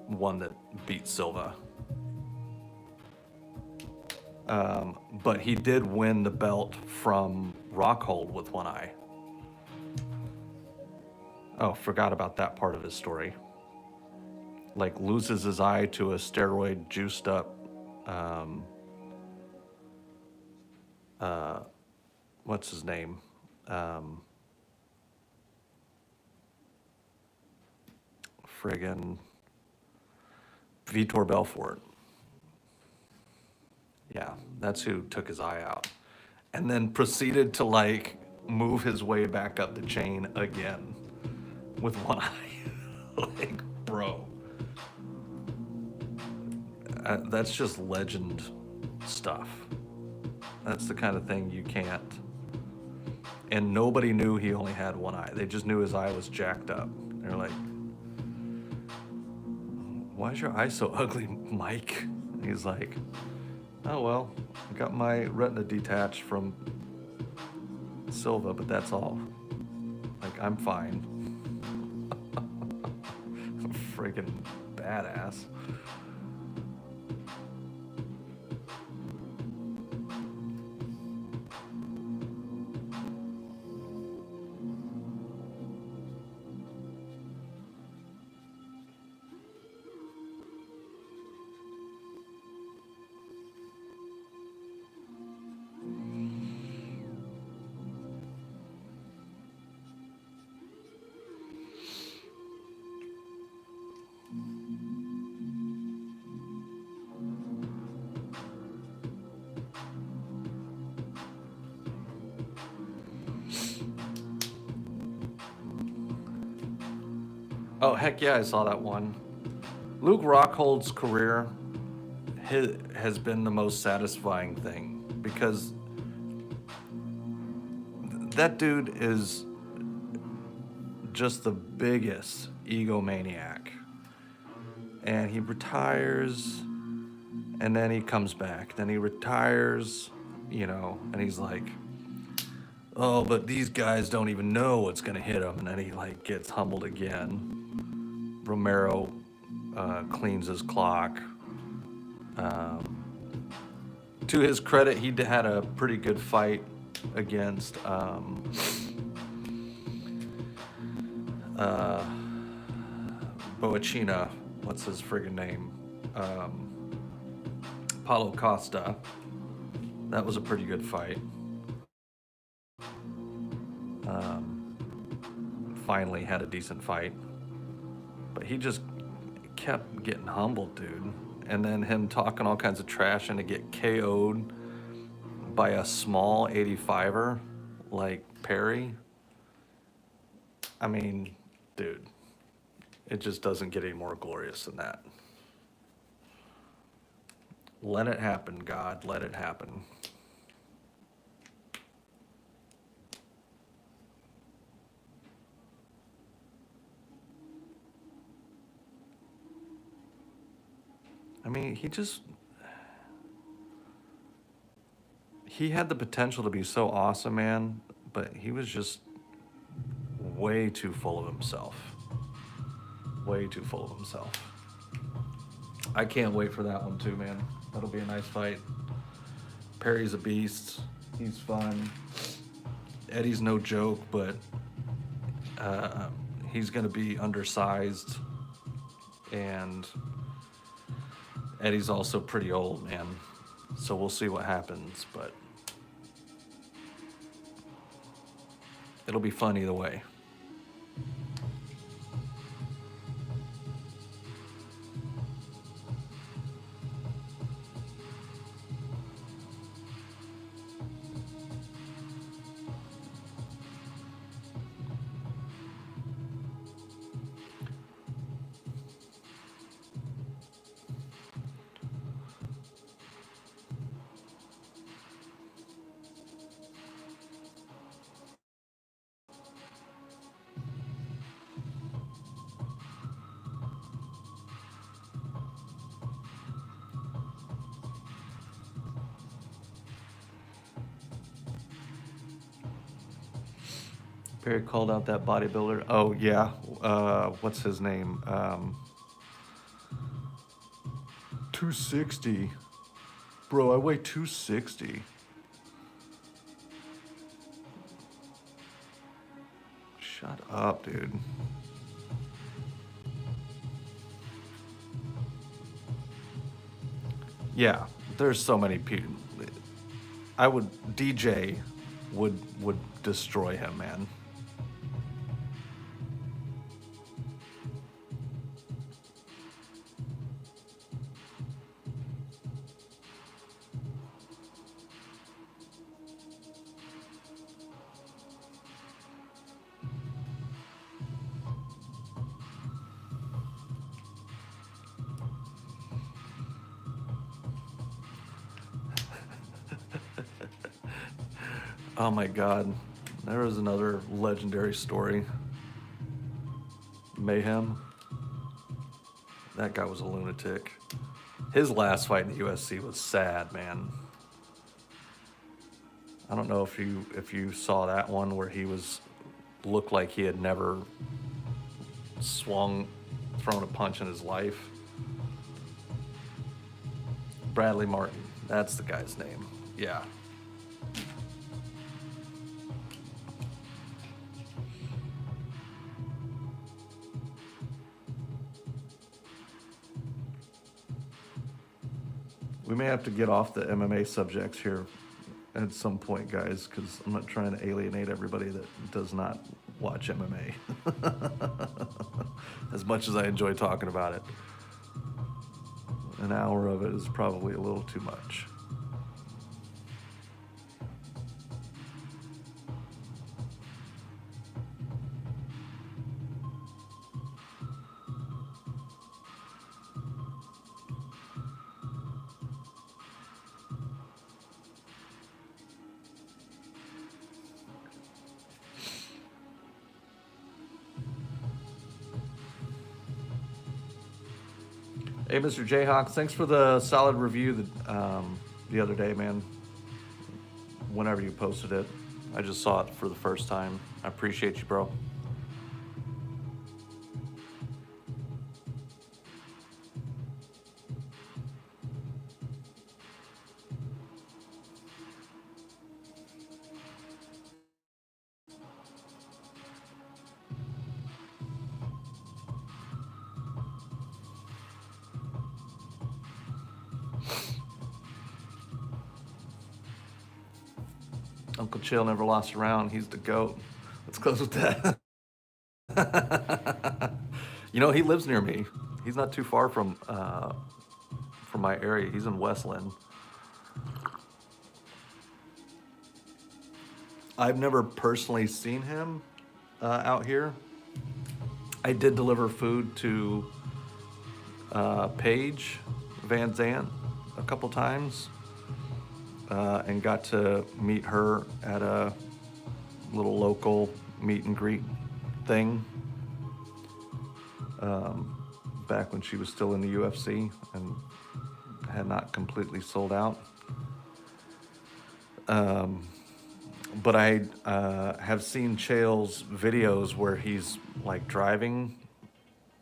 one that beat Silva. But he did win the belt from Rockhold with one eye. Oh, forgot about that part of his story. Like, loses his eye to a steroid juiced up, what's his name? Friggin' Vitor Belfort. Yeah, that's who took his eye out. And then proceeded to, like, move his way back up the chain again with one eye. Like, bro. That's just legend stuff. That's the kind of thing you can't. And nobody knew he only had one eye. They just knew his eye was jacked up. They're like, why is your eye so ugly, Mike? And he's like, oh, well, I got my retina detached from Silva, but that's all. Like, I'm fine. Friggin' badass. Oh, heck yeah, I saw that one. Luke Rockhold's career has been the most satisfying thing because that dude is just the biggest egomaniac. And he retires, and then he comes back. Then he retires, you know, and he's like, oh, but these guys don't even know what's gonna hit them. And then he like gets humbled again. Romero cleans his clock. To his credit, he had a pretty good fight against Boachina. What's his friggin' name? Paulo Costa. That was a pretty good fight. Finally had a decent fight. But he just kept getting humbled, dude. And then him talking all kinds of trash and to get KO'd by a small 85er like Perry. I mean, dude, it just doesn't get any more glorious than that. Let it happen, God, let it happen. I mean, he had the potential to be so awesome, man, but he was just way too full of himself. Way too full of himself. I can't wait for that one too, man. That'll be a nice fight. Perry's a beast. He's fun. Eddie's no joke, but he's gonna be undersized, and Eddie's also pretty old, man. So we'll see what happens, but it'll be fun either way. Perry called out that bodybuilder. Oh, yeah. What's his name? 260. Bro, I weigh 260. Shut up, dude. Yeah, there's so many people. DJ would destroy him, man. Oh my God, there was another legendary story. Mayhem. That guy was a lunatic. His last fight in the UFC was sad, man. I don't know if you saw that one where he looked like he had never thrown a punch in his life. Bradley Martin, that's the guy's name. Yeah. We may have to get off the MMA subjects here at some point, guys, because I'm not trying to alienate everybody that does not watch MMA. As much as I enjoy talking about it. An hour of it is probably a little too much. Hey, Mr. Jayhawk, thanks for the solid review the other day, man. Whenever you posted it, I just saw it for the first time. I appreciate you, bro. Uncle Chill never lost a round. He's the GOAT. Let's close with that. You know, he lives near me. He's not too far from my area. He's in Westland. I've never personally seen him out here. I did deliver food to Paige Van Zant a couple times. And got to meet her at a little local meet and greet thing back when she was still in the UFC and had not completely sold out. But I have seen Chael's videos where he's like driving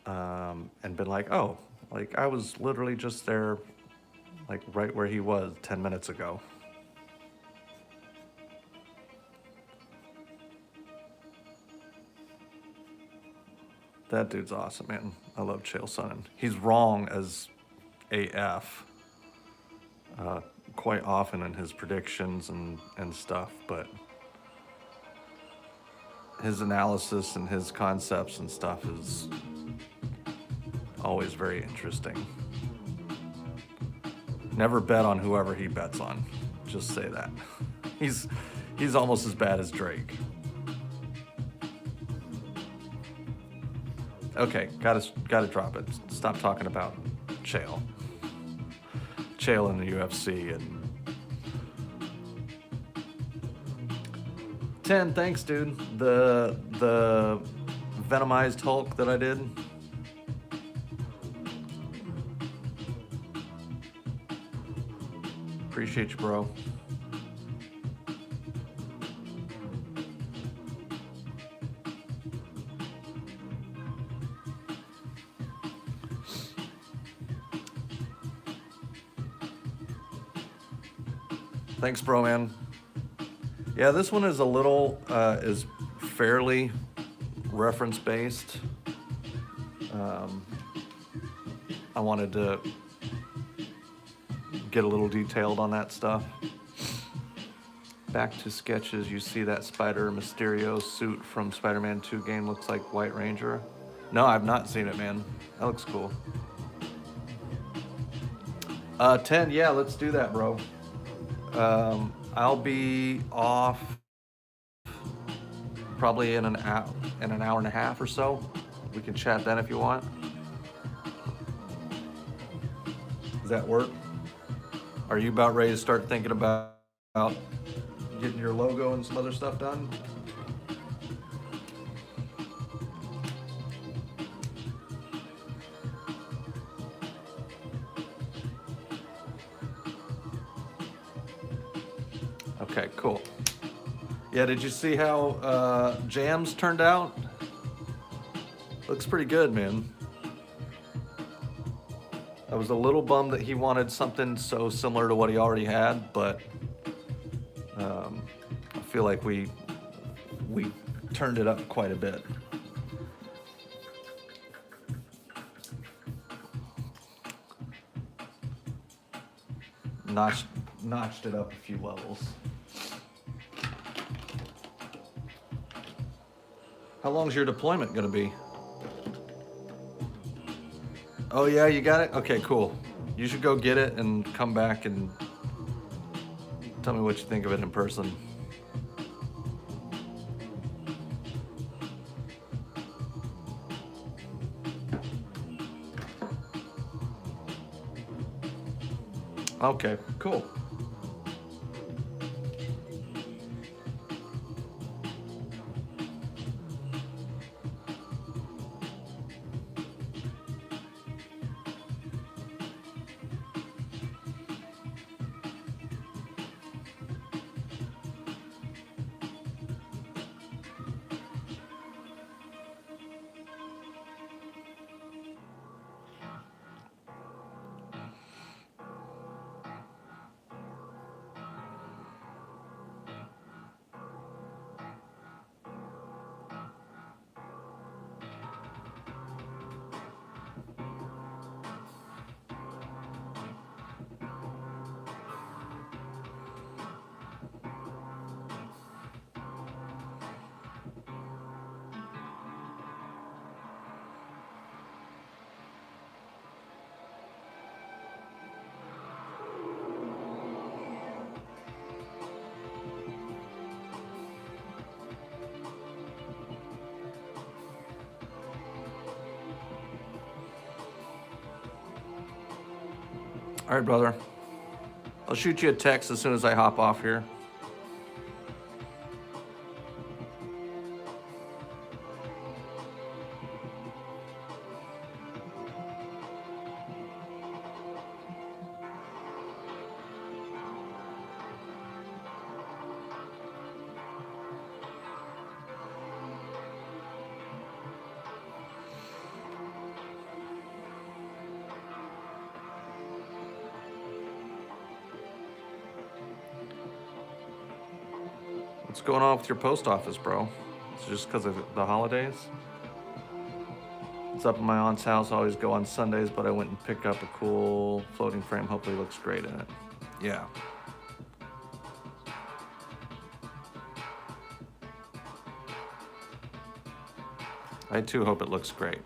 and been like, oh, like I was literally just there, like right where he was 10 minutes ago. That dude's awesome, man. I love Chael Sonnen. He's wrong as AF quite often in his predictions and stuff, but his analysis and his concepts and stuff is always very interesting. Never bet on whoever he bets on. Just say that. He's almost as bad as Drake. Okay, gotta drop it. Stop talking about Chael in the UFC and 10. Thanks, dude. The Venomized Hulk that I did. Appreciate you, bro. Thanks, bro, man. Yeah, this one is a little, is fairly reference-based. I wanted to get a little detailed on that stuff. Back to sketches, you see that Spider Mysterio suit from Spider-Man 2 game looks like White Ranger. No, I've not seen it, man. That looks cool. 10, yeah, let's do that, bro. I'll be off probably in an hour and a half or so. We can chat then if you want. Does that work? Are you about ready to start thinking about getting your logo and some other stuff done? Okay, cool. Yeah, did you see how Jams turned out? Looks pretty good, man. I was a little bummed that he wanted something so similar to what he already had, but I feel like we turned it up quite a bit. Notched it up a few levels. How long's your deployment gonna be? Oh yeah, you got it? Okay, cool. You should go get it and come back and tell me what you think of it in person. Okay, cool. All right, brother. I'll shoot you a text as soon as I hop off here. What's going on with your post office, bro? It's just because of the holidays? It's up at my aunt's house. I always go on Sundays, but I went and picked up a cool floating frame. Hopefully it looks great in it. Yeah. I too hope it looks great.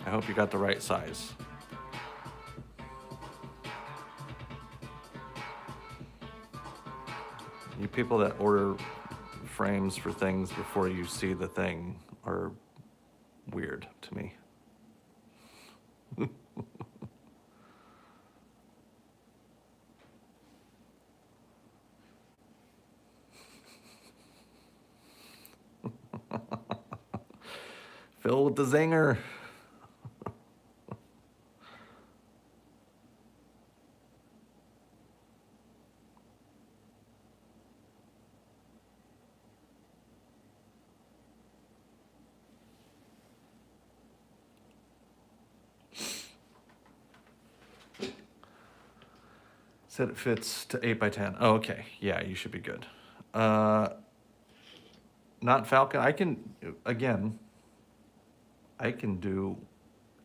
I hope you got the right size. You people that order frames for things before you see the thing are weird to me. Phil with the zinger. Said it fits to 8x10. Oh, okay. Yeah, you should be good. Not Falcon. I can do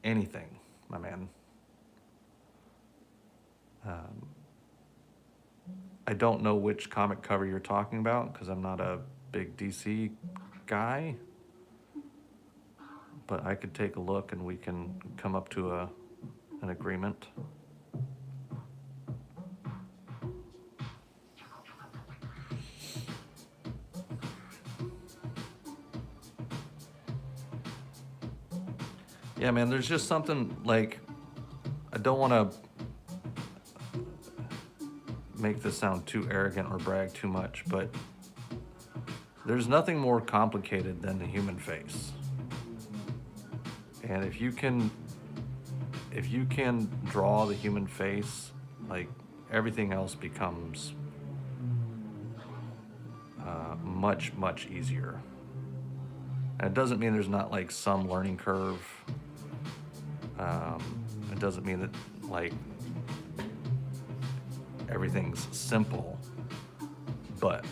anything, my man. I don't know which comic cover you're talking about because I'm not a big DC guy. But I could take a look and we can come up to an agreement. Yeah, man, there's just something like, I don't want to make this sound too arrogant or brag too much, but there's nothing more complicated than the human face. And if you can draw the human face, like, everything else becomes much, much easier. And it doesn't mean there's not like some learning curve. It doesn't mean that like everything's simple, but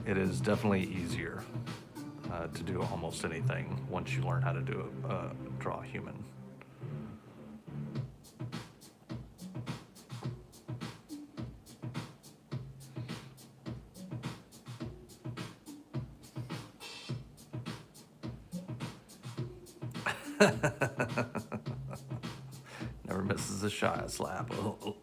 it is definitely easier to do almost anything once you learn how to draw a human. Never misses a shot slap. Oh.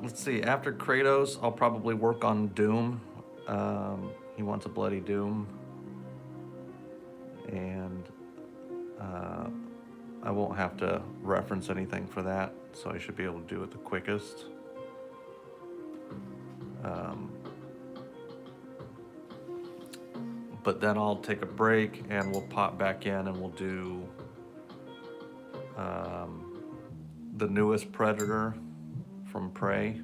Let's see, after KRATOS, I'll probably work on Doom. He wants a bloody Doom. And I won't have to reference anything for that, so I should be able to do it the quickest. But then I'll take a break and we'll pop back in and we'll do the newest Predator from Prey,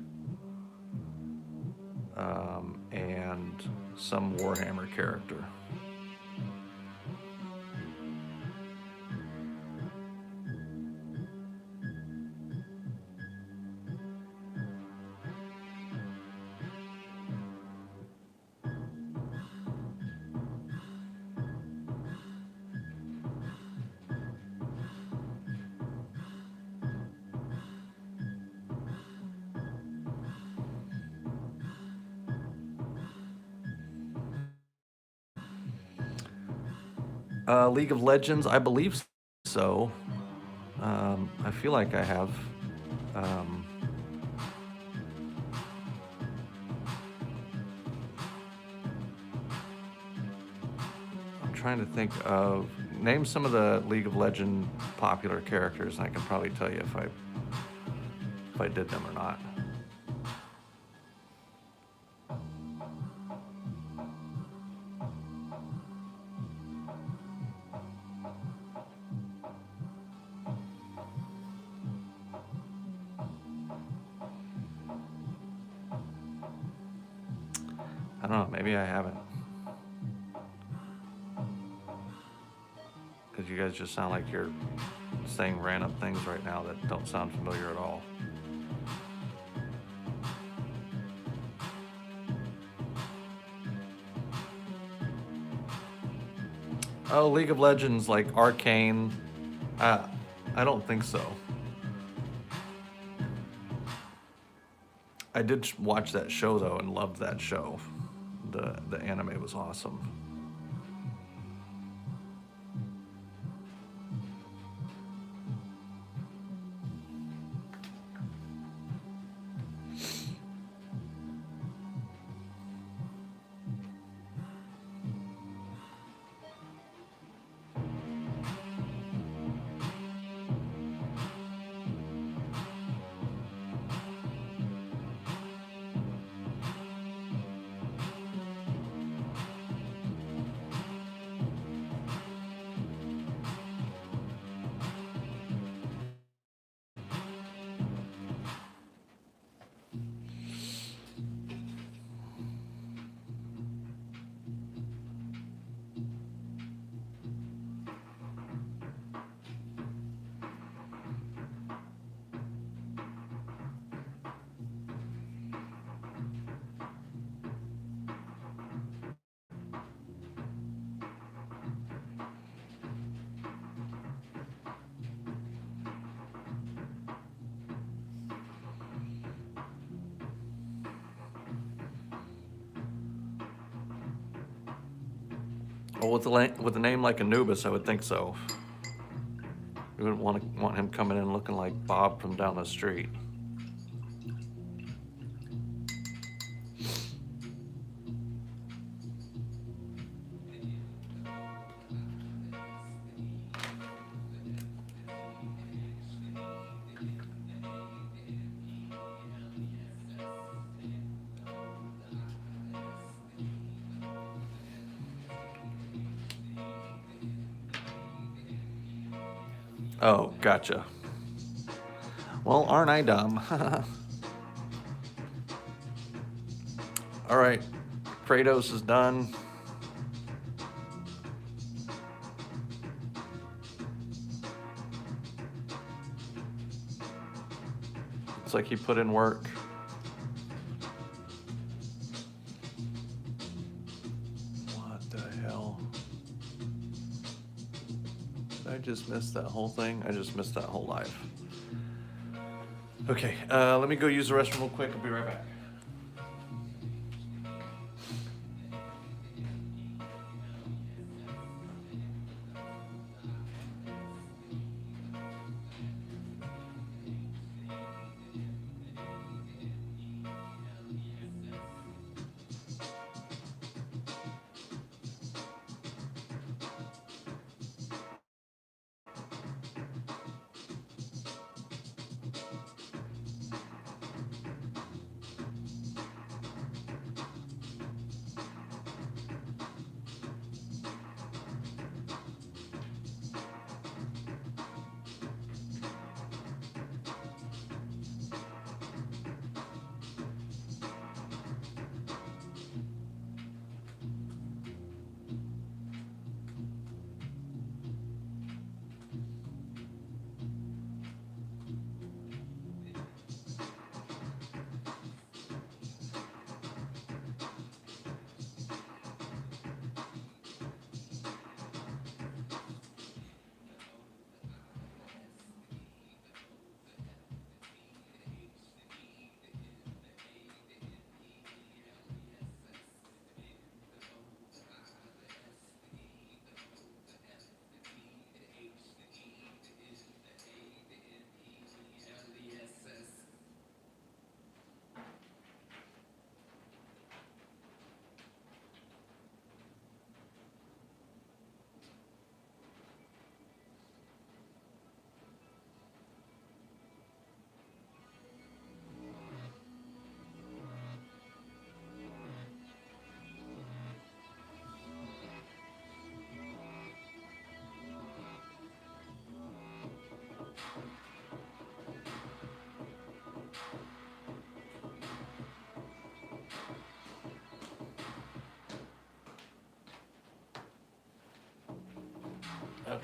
and some Warhammer character. League of Legends, I believe so. I feel like I have. I'm trying to think of, name some of the League of Legends popular characters, and I can probably tell you if I did them or not. I don't know, maybe I haven't. Because you guys just sound like you're saying random things right now that don't sound familiar at all. Oh, League of Legends, like Arcane. I don't think so. I did watch that show though and loved that show. The anime was awesome. Well, with a name like Anubis, I would think so. You wouldn't want him coming in looking like Bob from down the street. Oh, gotcha. Well, aren't I dumb? All right, Kratos is done. Looks like he put in work. What the hell? Did I just miss that whole thing? I just missed that whole live. Okay, let me go use the restroom real quick. I'll be right back. Okay.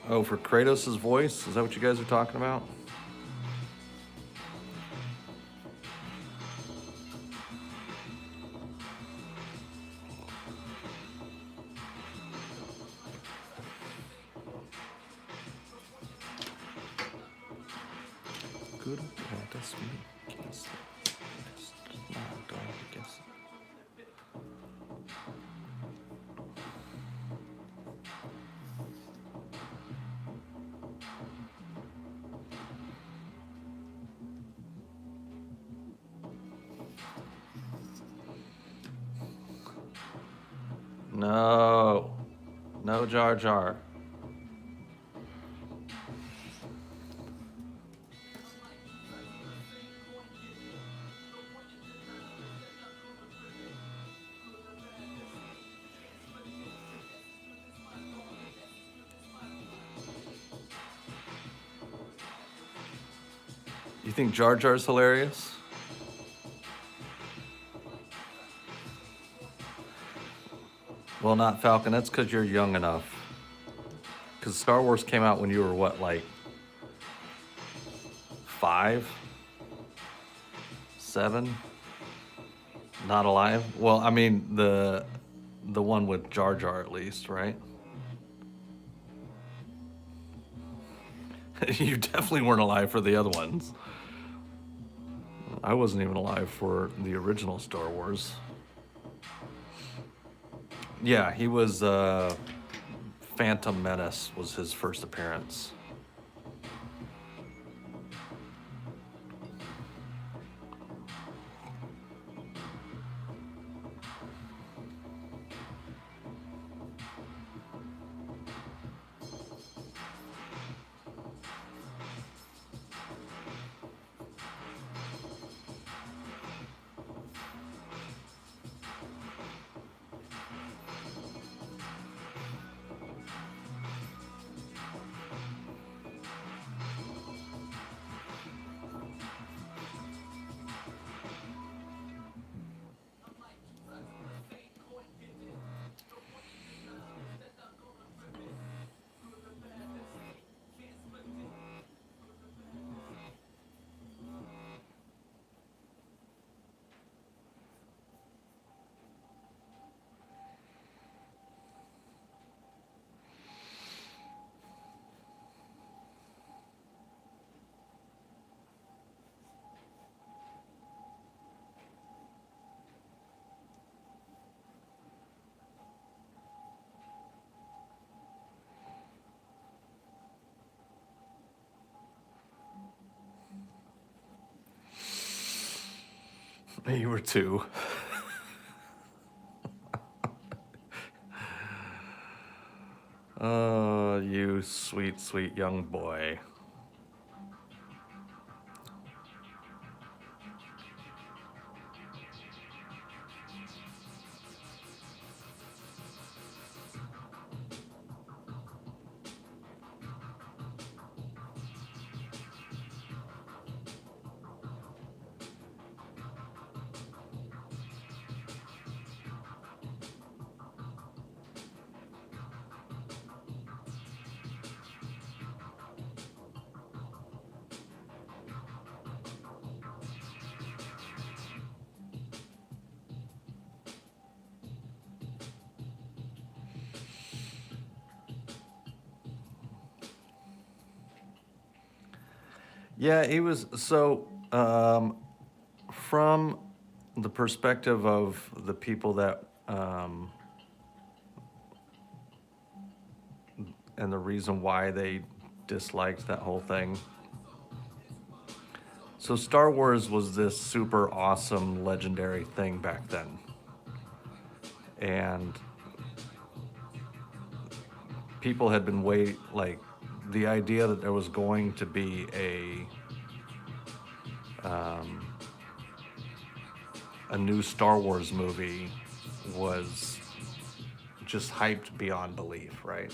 Oh, for Kratos' voice? Is that what you guys are talking about? Good. Yeah, that's me. Yes. Yes. No, don't guess. No. No Jar Jar. You think Jar Jar's hilarious? Well, not Falcon. That's because you're young enough. Because Star Wars came out when you were what, like 5, 7 not alive. Well, I mean the one with Jar Jar at least, right? You definitely weren't alive for the other ones. I wasn't even alive for the original Star Wars. Yeah, he was Phantom Menace was his first appearance. You were 2. Oh, you sweet, sweet young boy. Yeah, he was so from the perspective of the people that and the reason why they disliked that whole thing. So Star Wars was this super awesome legendary thing back then. And people had been the idea that there was going to be a new Star Wars movie was just hyped beyond belief, right?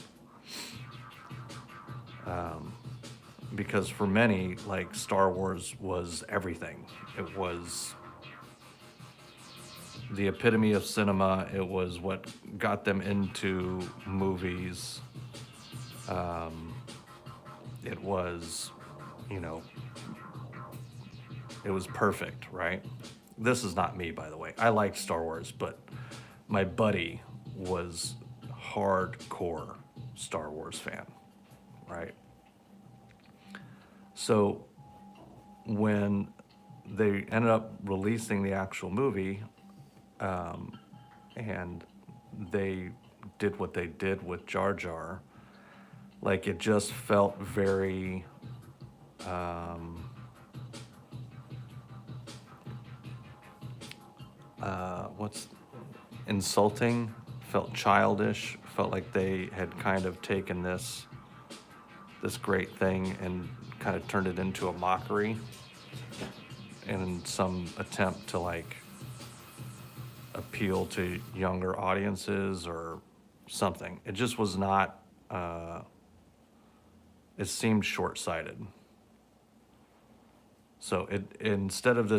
Because for many, like, Star Wars was everything. It was the epitome of cinema. It was what got them into movies. It was, you know, it was perfect, right? This is not me, by the way. I liked Star Wars, but my buddy was hardcore Star Wars fan, right? So when they ended up releasing the actual movie, and they did what they did with Jar Jar, like, it just felt very what's insulting, felt childish, felt like they had kind of taken this great thing and kind of turned it into a mockery in some attempt to, like, appeal to younger audiences or something. It just was not it seemed short-sighted. So instead of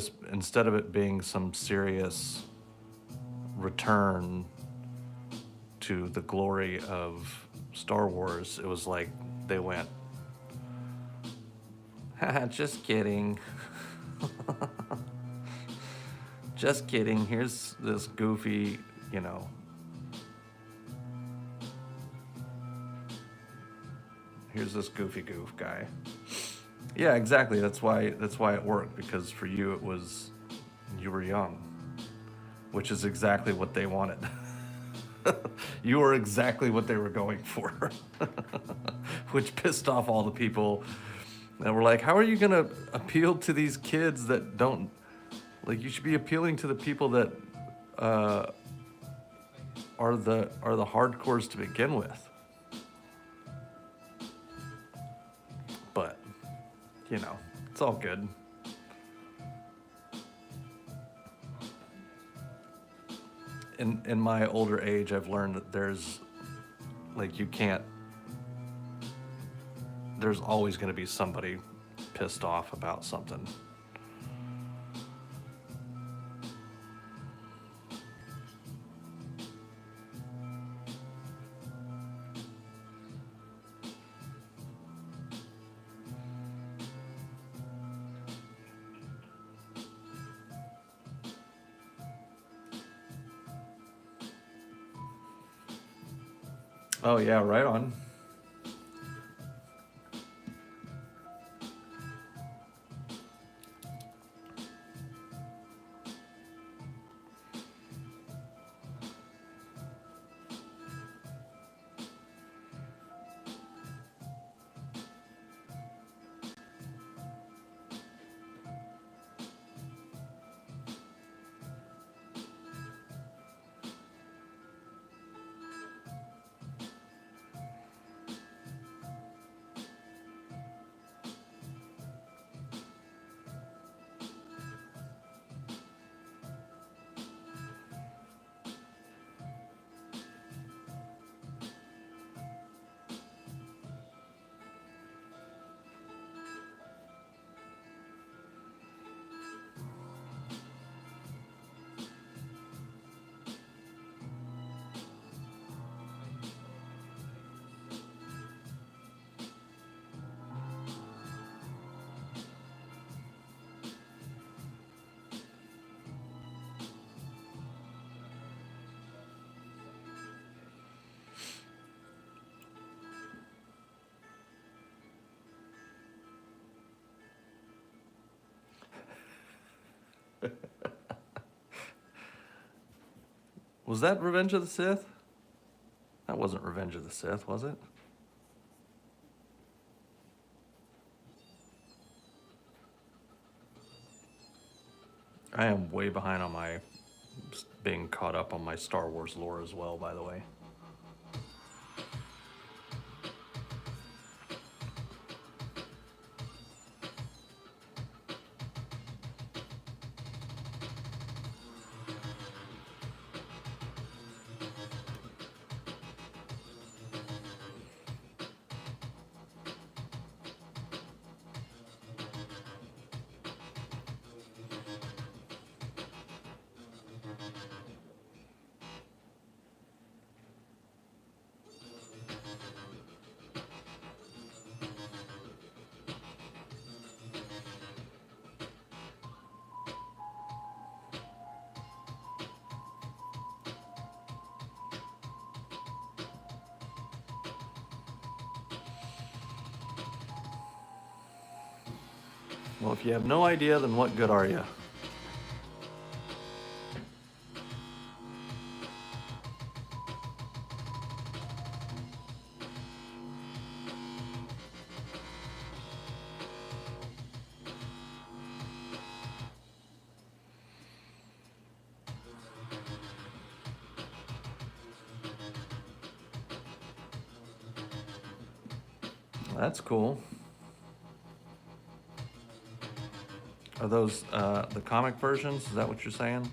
it being some serious return to the glory of Star Wars, it was like they went, haha, just kidding. Just kidding. Here's this goofy, you know. Here's this goofy goof guy. Yeah, exactly. That's why it worked, because for you it was, you were young, which is exactly what they wanted. You were exactly what they were going for, which pissed off all the people that were like, how are you going to appeal to these kids that don't, like, you should be appealing to the people that are the hardcores to begin with. But, you know, it's all good. In my older age, I've learned that there's, like, you can't, there's always going to be somebody pissed off about something. Oh yeah, right on. Was that Revenge of the Sith? That wasn't Revenge of the Sith, was it? I am way behind on my being caught up on my Star Wars lore as well, by the way. Well, if you have no idea, then what good are you? That's cool. Are those the comic versions? Is that what you're saying?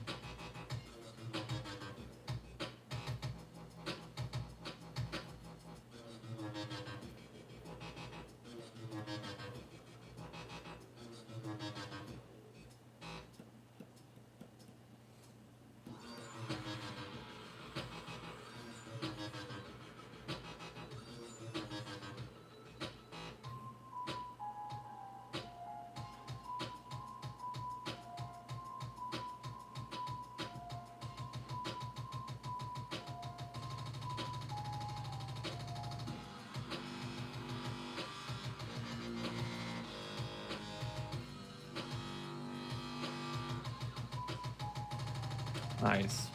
Nice.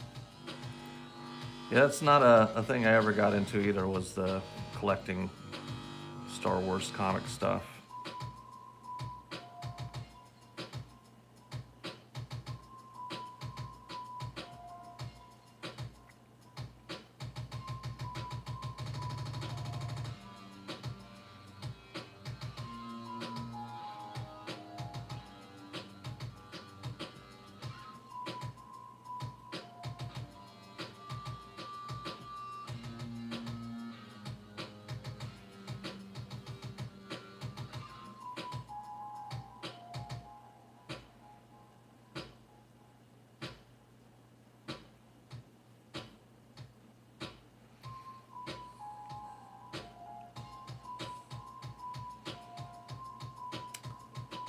Yeah, that's not a thing I ever got into either, was the collecting Star Wars comic stuff.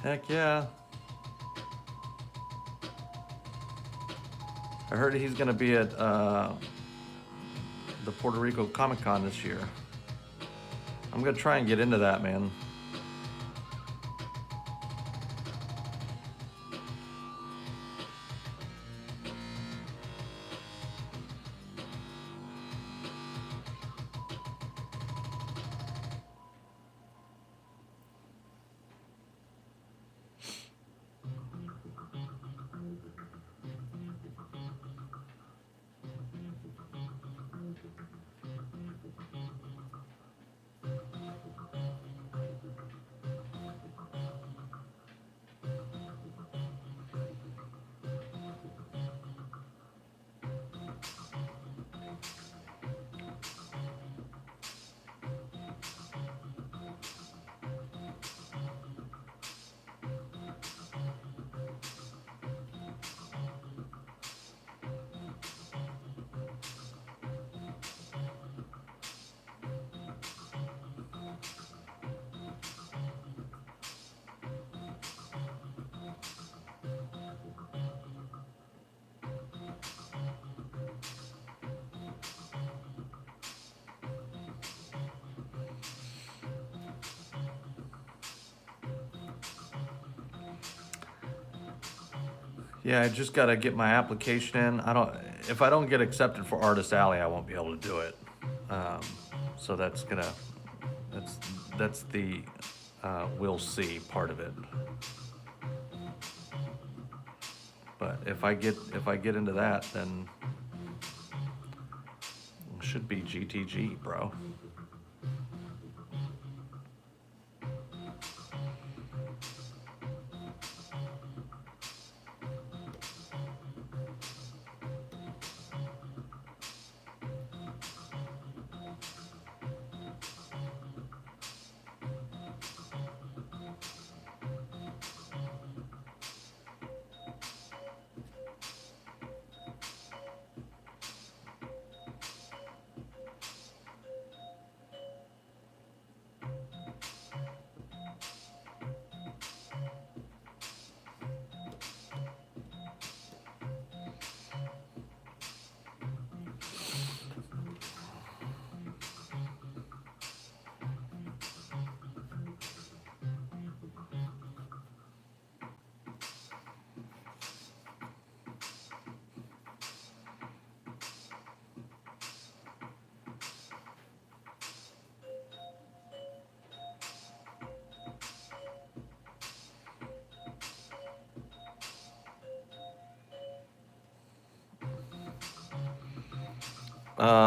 Heck yeah. I heard he's gonna be at the Puerto Rico Comic Con this year. I'm gonna try and get into that, man. Yeah, I just gotta get my application in. If I don't get accepted for Artist Alley, I won't be able to do it. So that's the we'll see part of it. But if I get into that, then it should be GTG, bro.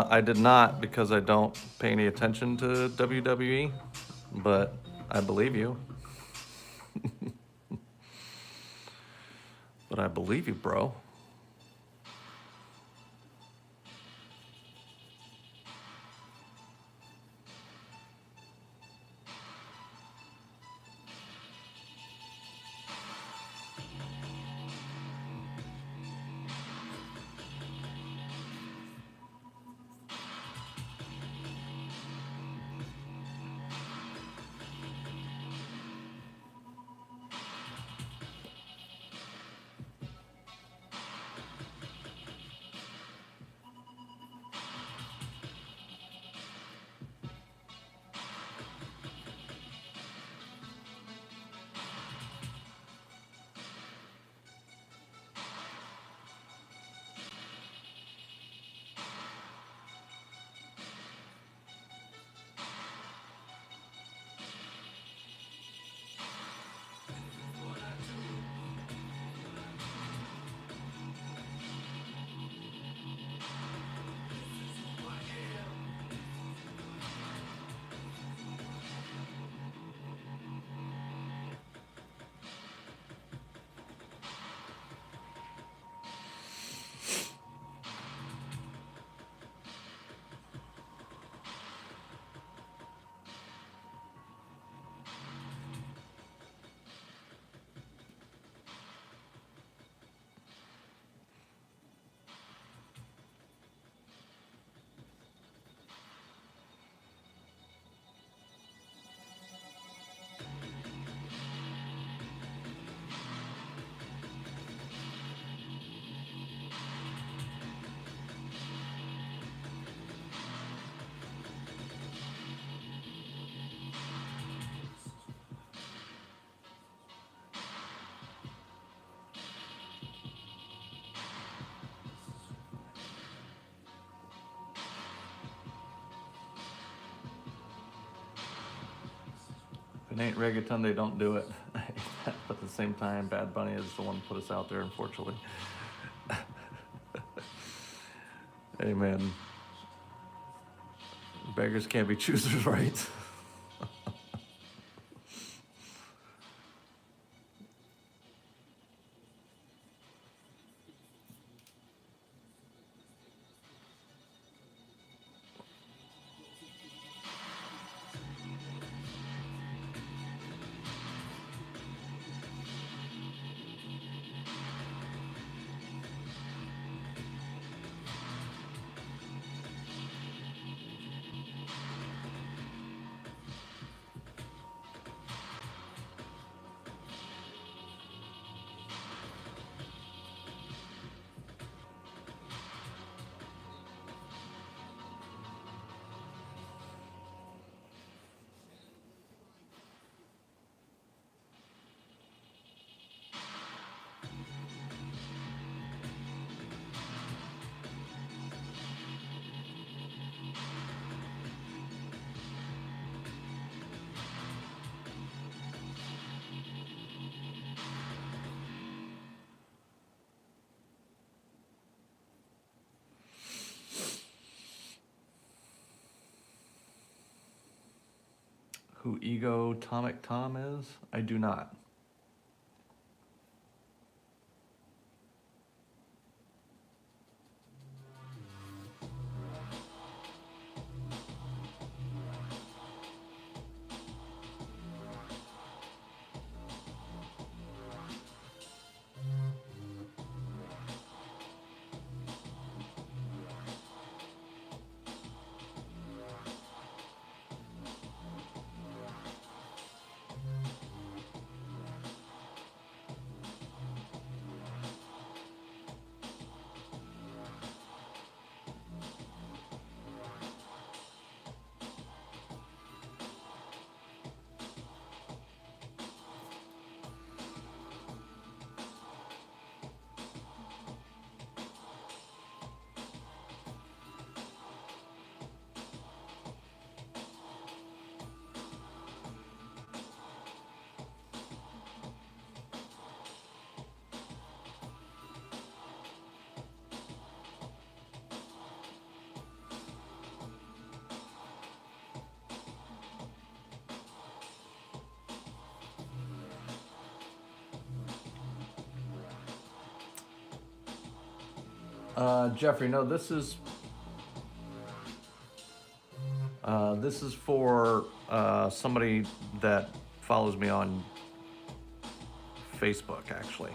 I did not, because I don't pay any attention to WWE, but I believe you. But I believe you, bro. If it ain't reggaeton, they don't do it. But at the same time, Bad Bunny is the one who put us out there, unfortunately. Hey, man. Beggars can't be choosers, right? Who Ego Tomic Tom is? I do not. Jeffrey, no, this is for somebody that follows me on Facebook, actually.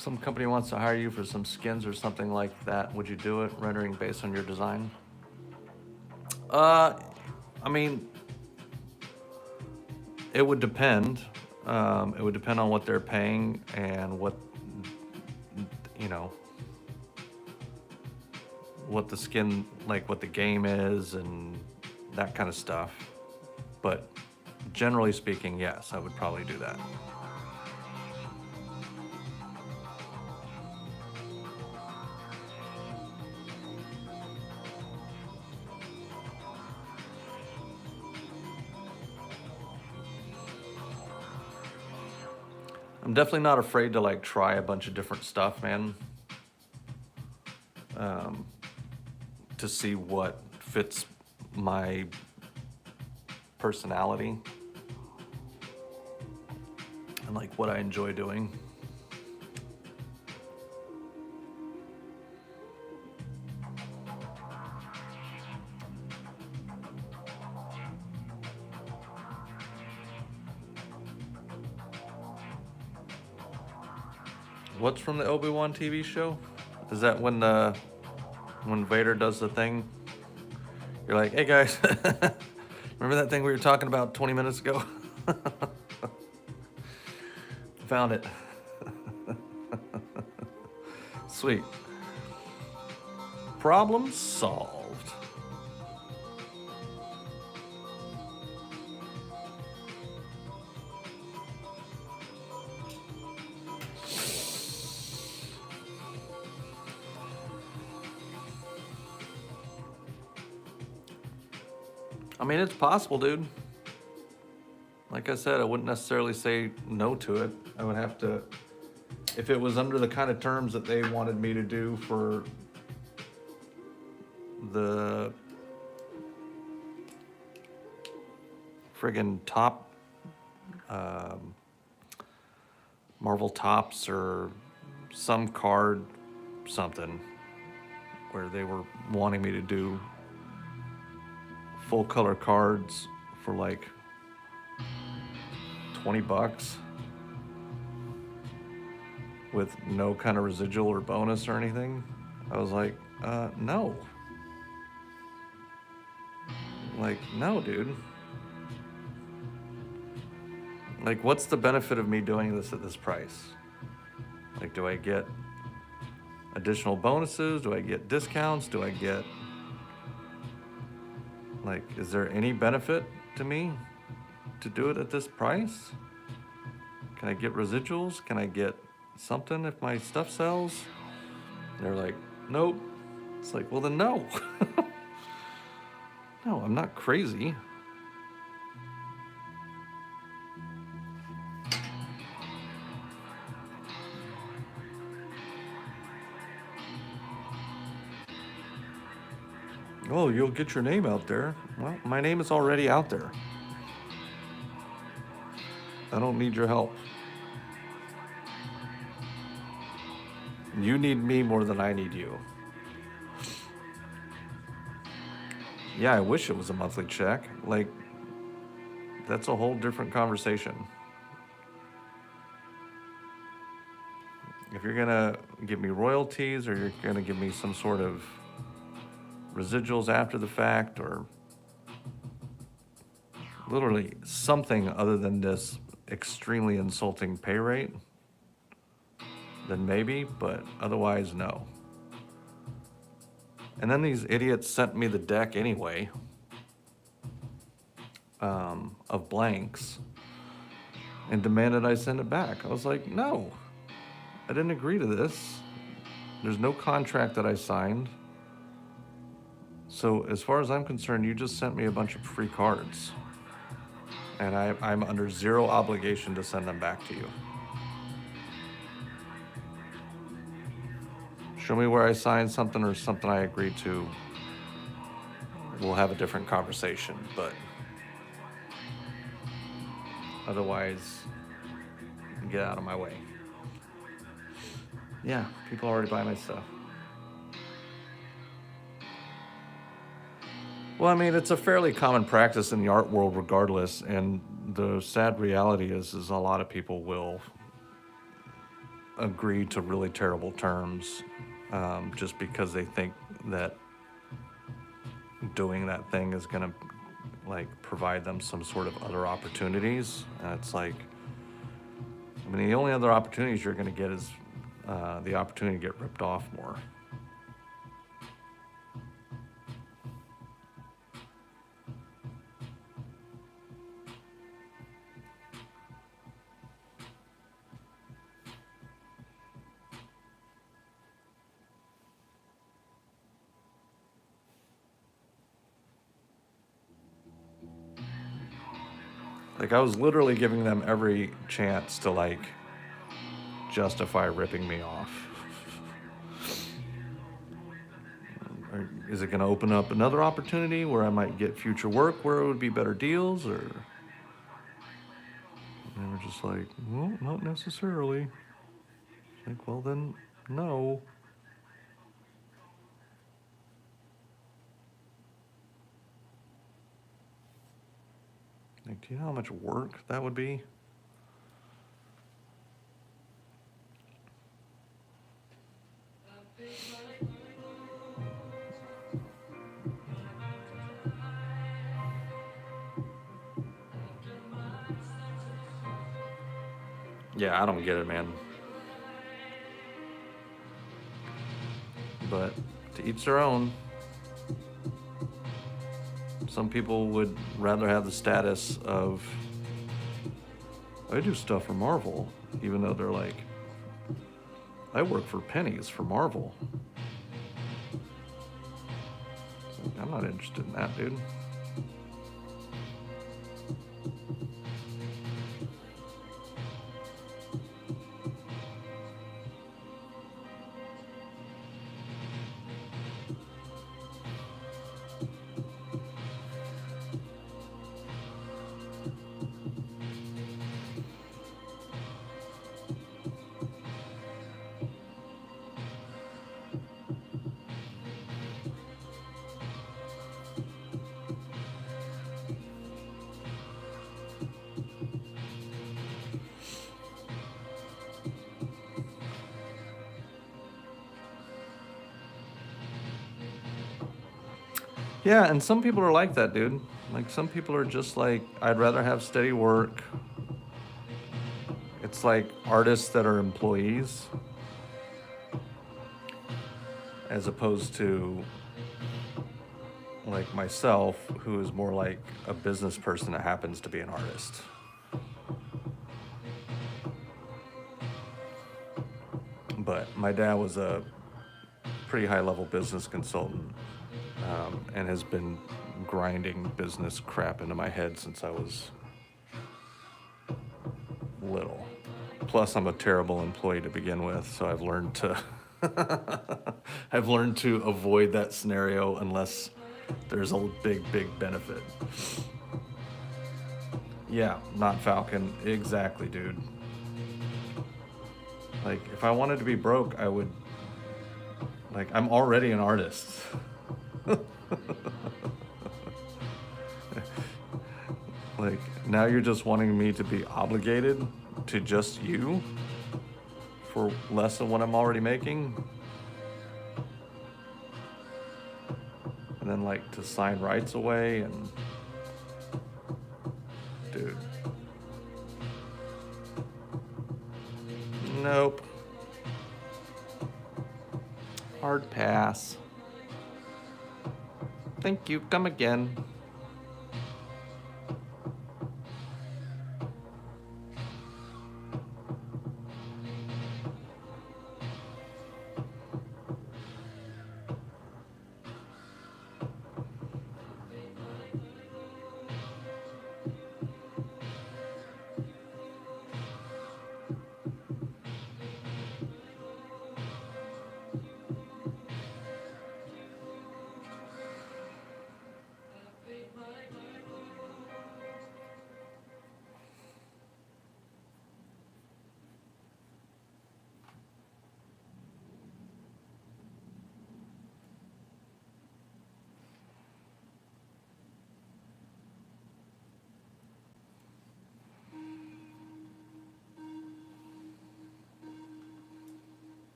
some company wants to hire you for some skins or something like that, would you do it, rendering based on your design? I mean, it would depend. It would depend on what they're paying and what, you know, what the skin, like what the game is and that kind of stuff. But generally speaking, yes, I would probably do that. I'm definitely not afraid to like try a bunch of different stuff, man. To see what fits my personality and like what I enjoy doing. What's from the Obi-Wan TV show? Is that when Vader does the thing? You're like, hey guys, remember that thing we were talking about 20 minutes ago? Found it. Sweet. Problem solved. I mean, it's possible, dude. Like I said, I wouldn't necessarily say no to it. I would have to, if it was under the kind of terms that they wanted me to do for the friggin' top Marvel Tops or some card something where they were wanting me to do full color cards for like $20 with no kind of residual or bonus or anything. I was like, no. Like, no, dude. Like, what's the benefit of me doing this at this price? Like, do I get additional bonuses? Do I get discounts? Do I get, like, is there any benefit to me to do it at this price? Can I get residuals? Can I get something if my stuff sells? They're like, nope. It's like, well then no. No, I'm not crazy. Oh, you'll get your name out there. Well, my name is already out there. I don't need your help. You need me more than I need you. Yeah, I wish it was a monthly check. Like, that's a whole different conversation. If you're gonna give me royalties or you're gonna give me some sort of residuals after the fact or literally something other than this extremely insulting pay rate, then maybe, but otherwise, no. And then these idiots sent me the deck anyway of blanks and demanded I send it back. I was like, no, I didn't agree to this. There's no contract that I signed. So as far as I'm concerned, you just sent me a bunch of free cards. And I'm under zero obligation to send them back to you. Show me where I signed something or something I agreed to. We'll have a different conversation, but otherwise, get out of my way. Yeah, people already buy my stuff. Well, I mean, it's a fairly common practice in the art world regardless, and the sad reality is a lot of people will agree to really terrible terms just because they think that doing that thing is going to like provide them some sort of other opportunities. And it's like, I mean, the only other opportunities you're going to get is the opportunity to get ripped off more. Like, I was literally giving them every chance to, like, justify ripping me off. Is it going to open up another opportunity where I might get future work where it would be better deals? Or they were just like, well, not necessarily. Like, well, then, no. Like, do you know how much work that would be? Yeah, I don't get it, man. But to each their own. Some people would rather have the status of, I do stuff for Marvel, even though they're like, I work for pennies for Marvel. I'm not interested in that, dude. Yeah, and some people are like that, dude. Like, some people are just like, I'd rather have steady work. It's like artists that are employees as opposed to like myself, who is more like a business person that happens to be an artist. But my dad was a pretty high-level business consultant and has been grinding business crap into my head since I was little. Plus, I'm a terrible employee to begin with, so I've learned to avoid that scenario unless there's a big benefit. Yeah, not Falcon. Exactly, dude. Like, if I wanted to be broke, I would... Like, I'm already an artist. Like, now you're just wanting me to be obligated to just you for less than what I'm already making? And then, like, to sign rights away and... Dude. Nope. Hard pass. Thank you. Come again.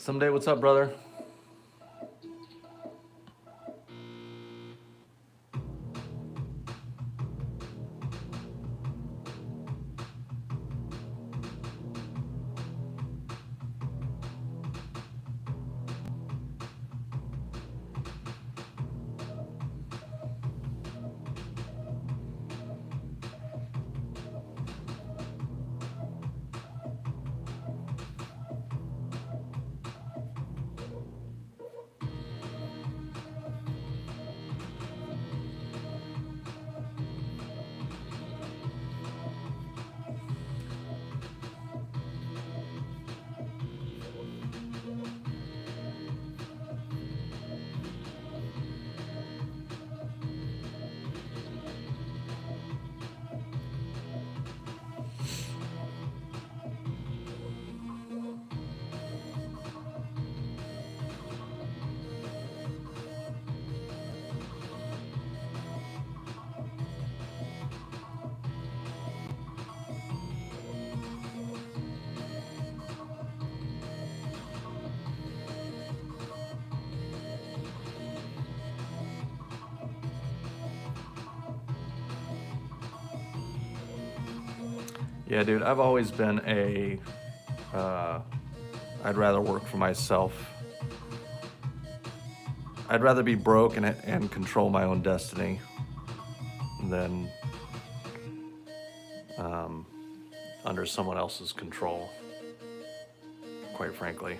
Someday, what's up, brother? Yeah, dude, I've always been I'd rather work for myself. I'd rather be broke and control my own destiny than under someone else's control, quite frankly.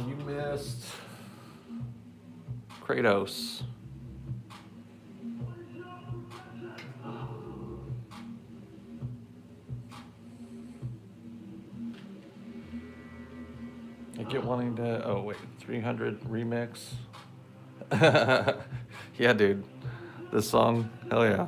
You missed KRATOS. I get wanting to, oh wait, 300 remix. Yeah, dude, this song, hell yeah.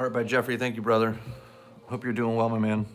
Art by Jeffrey, thank you, brother. Hope you're doing well, my man.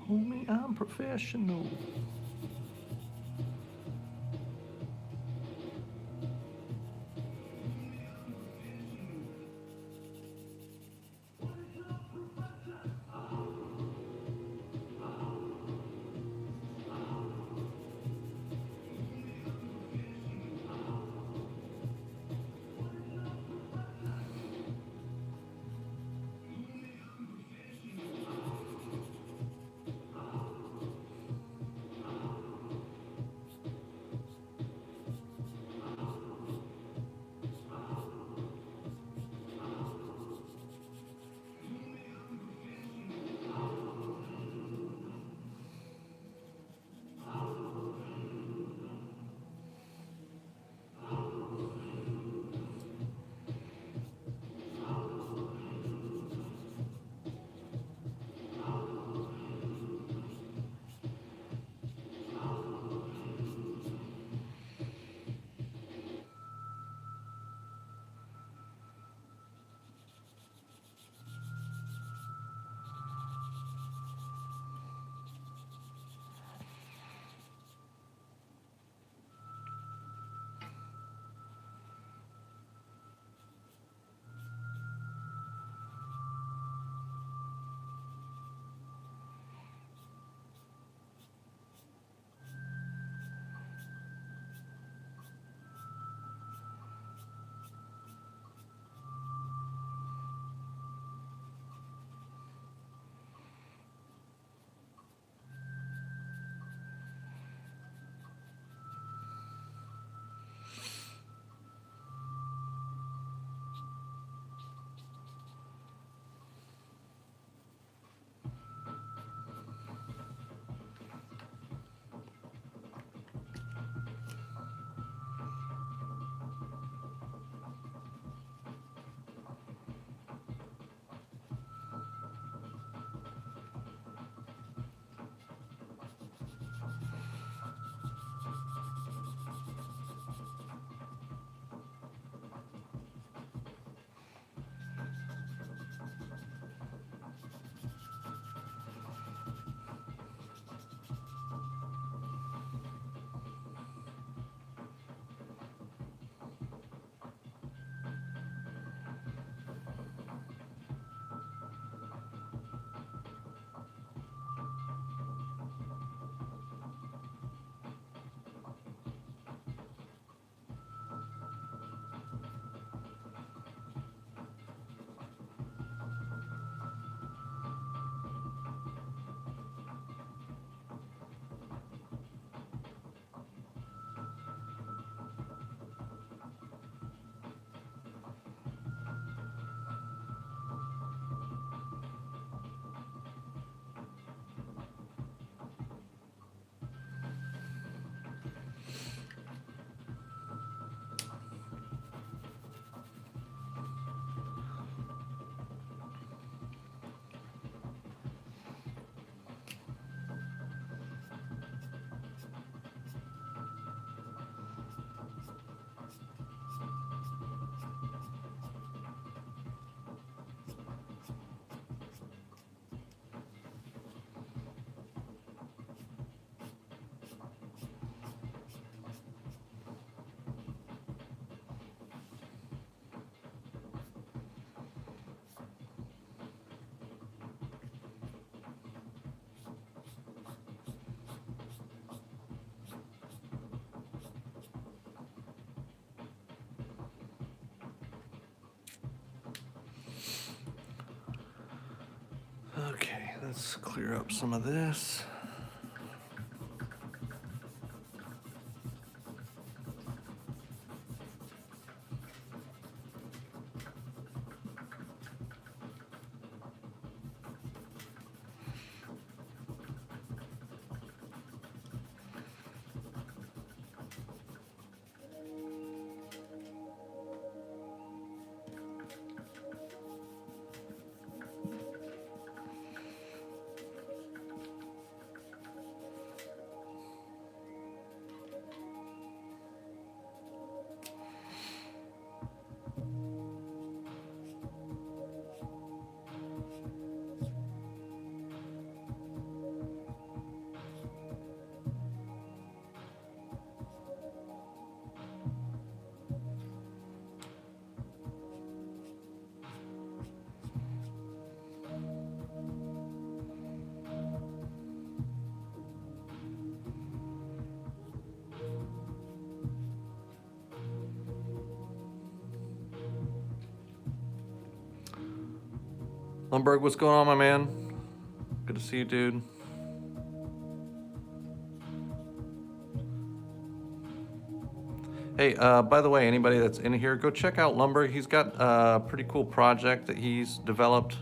Homie, I'm professional. Okay, let's clear up some of this. Lundberg, what's going on, my man? Good to see you, dude. Hey, by the way, anybody that's in here, go check out Lundberg. He's got a pretty cool project that he's developed.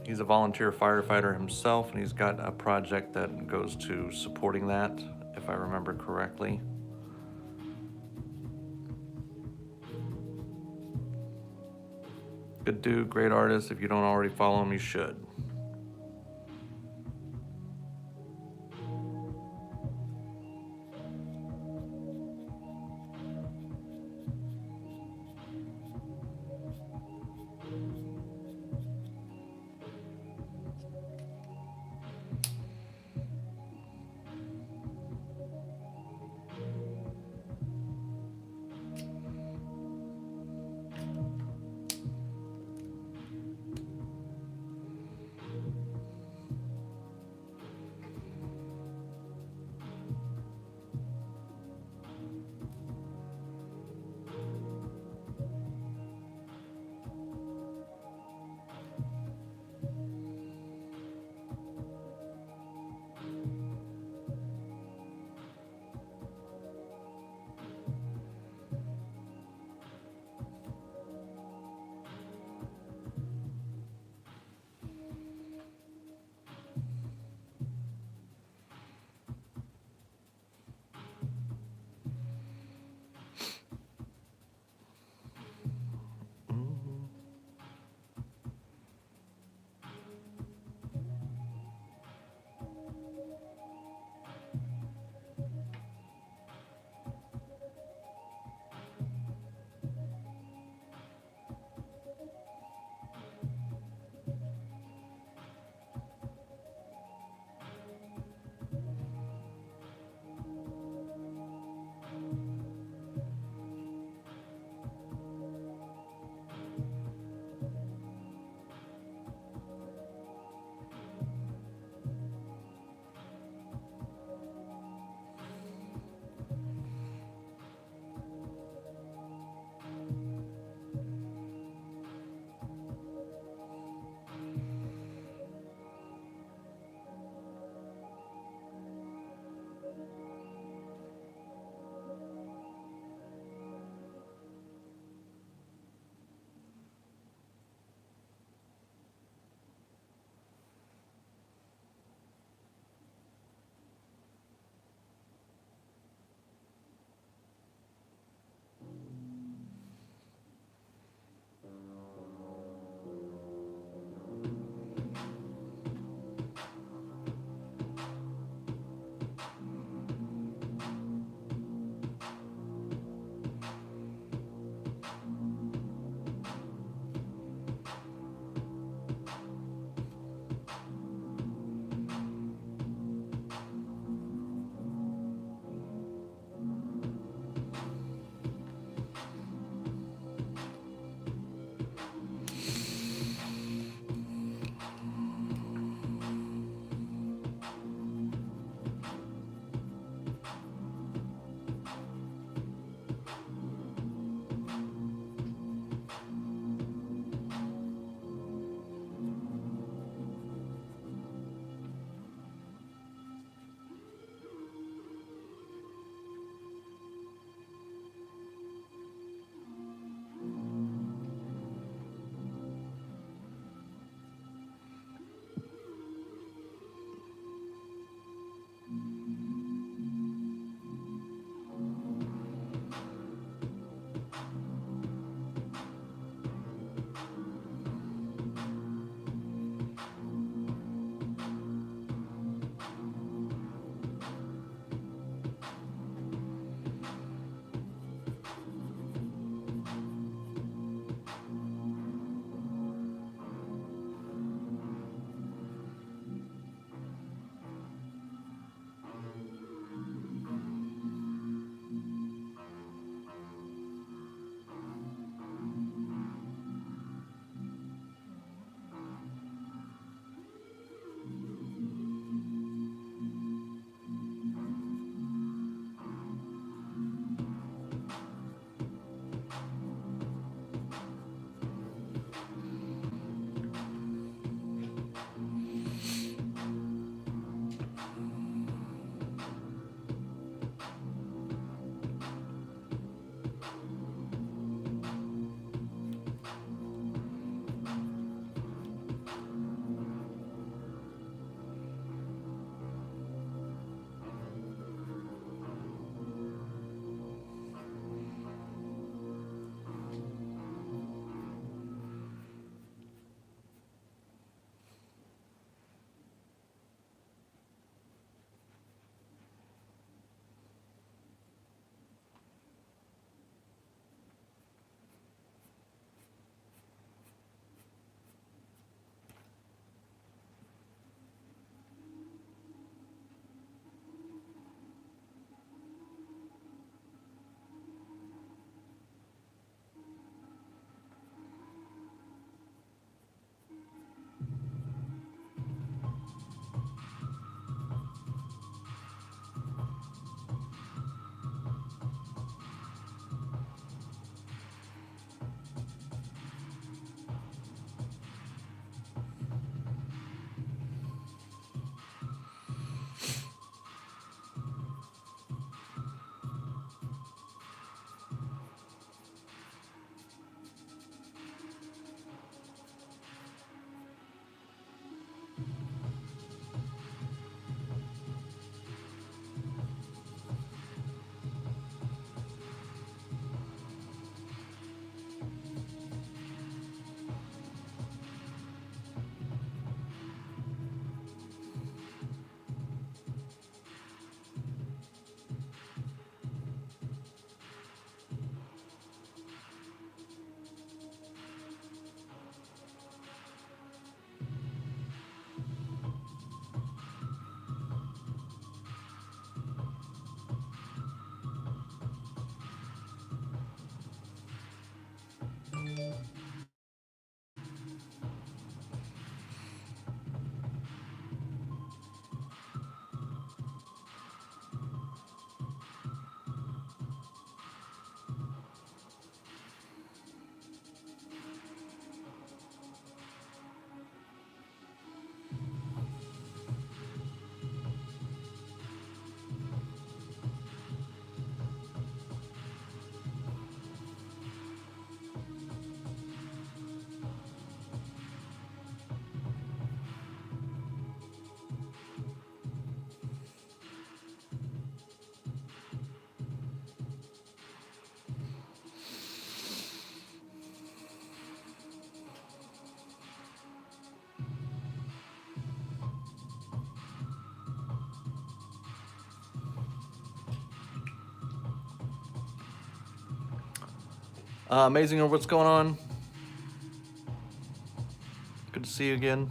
He's a volunteer firefighter himself, and he's got a project that goes to supporting that, if I remember correctly. Good dude, great artist. If you don't already follow him, you should. Amazing, what's going on? Good to see you again.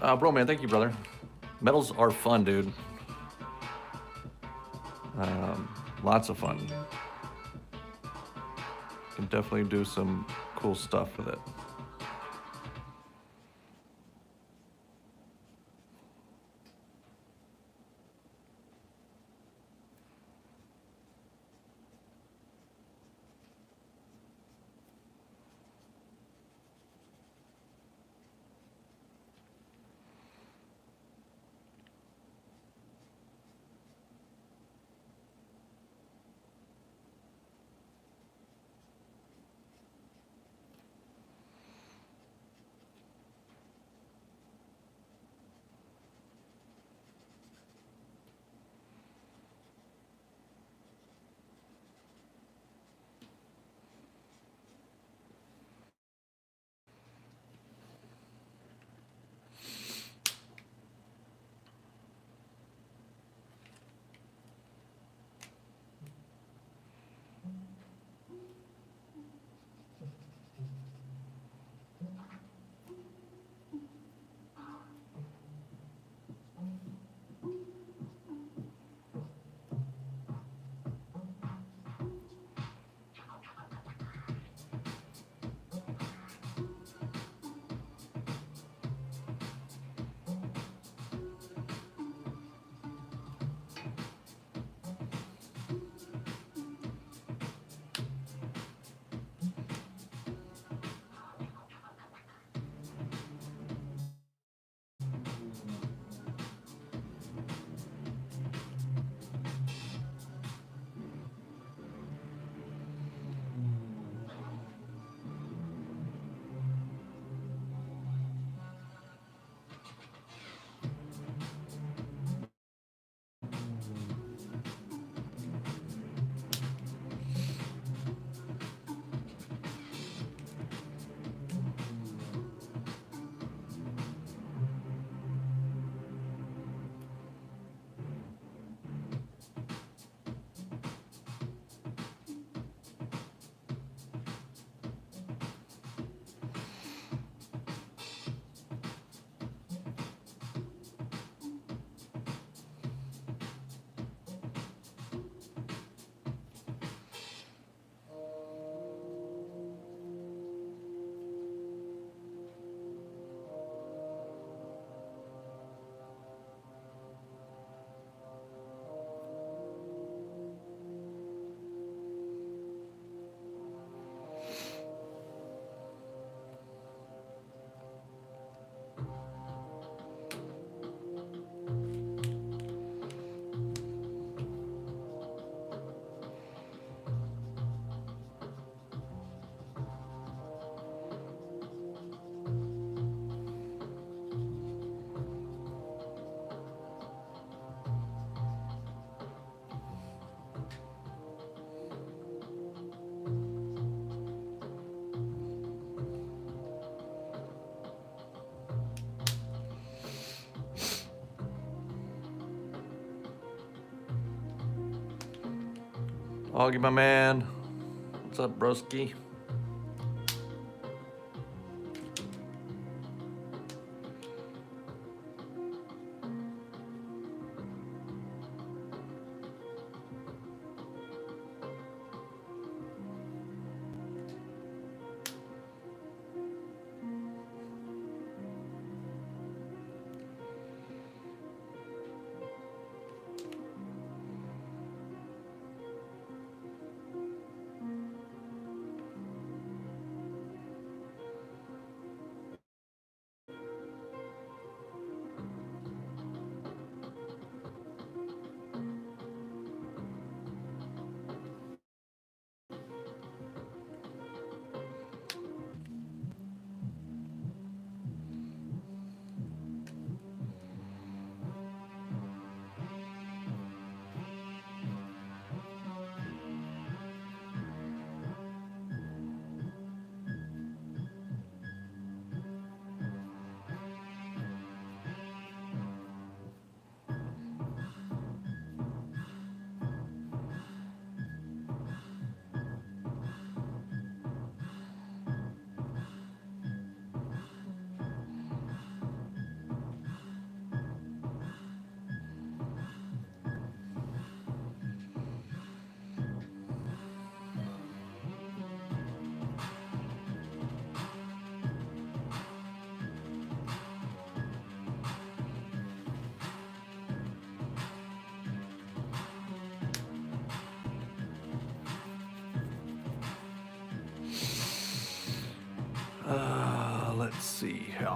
Bro, man, thank you, brother. Metals are fun, dude. Lots of fun. Can definitely do some cool stuff with it. Augie, my man. What's up, broski? see here.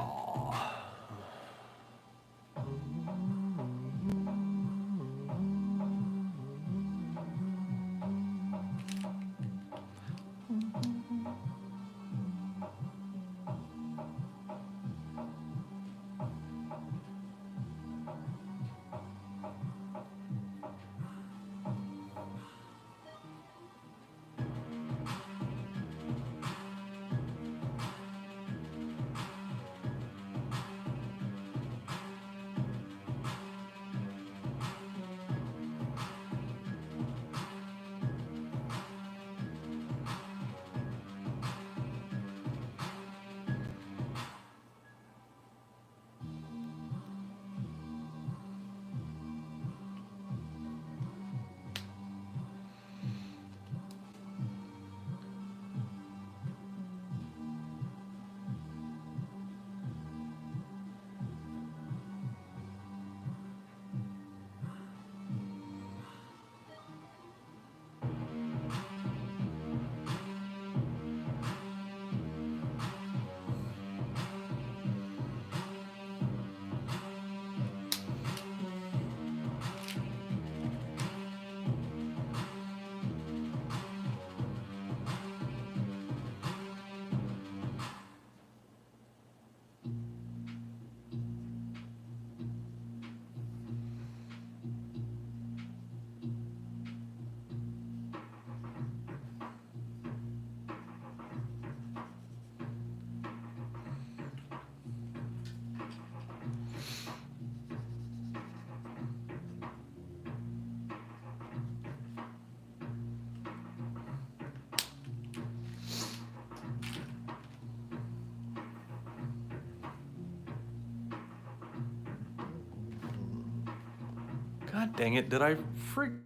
God dang it, did I freaking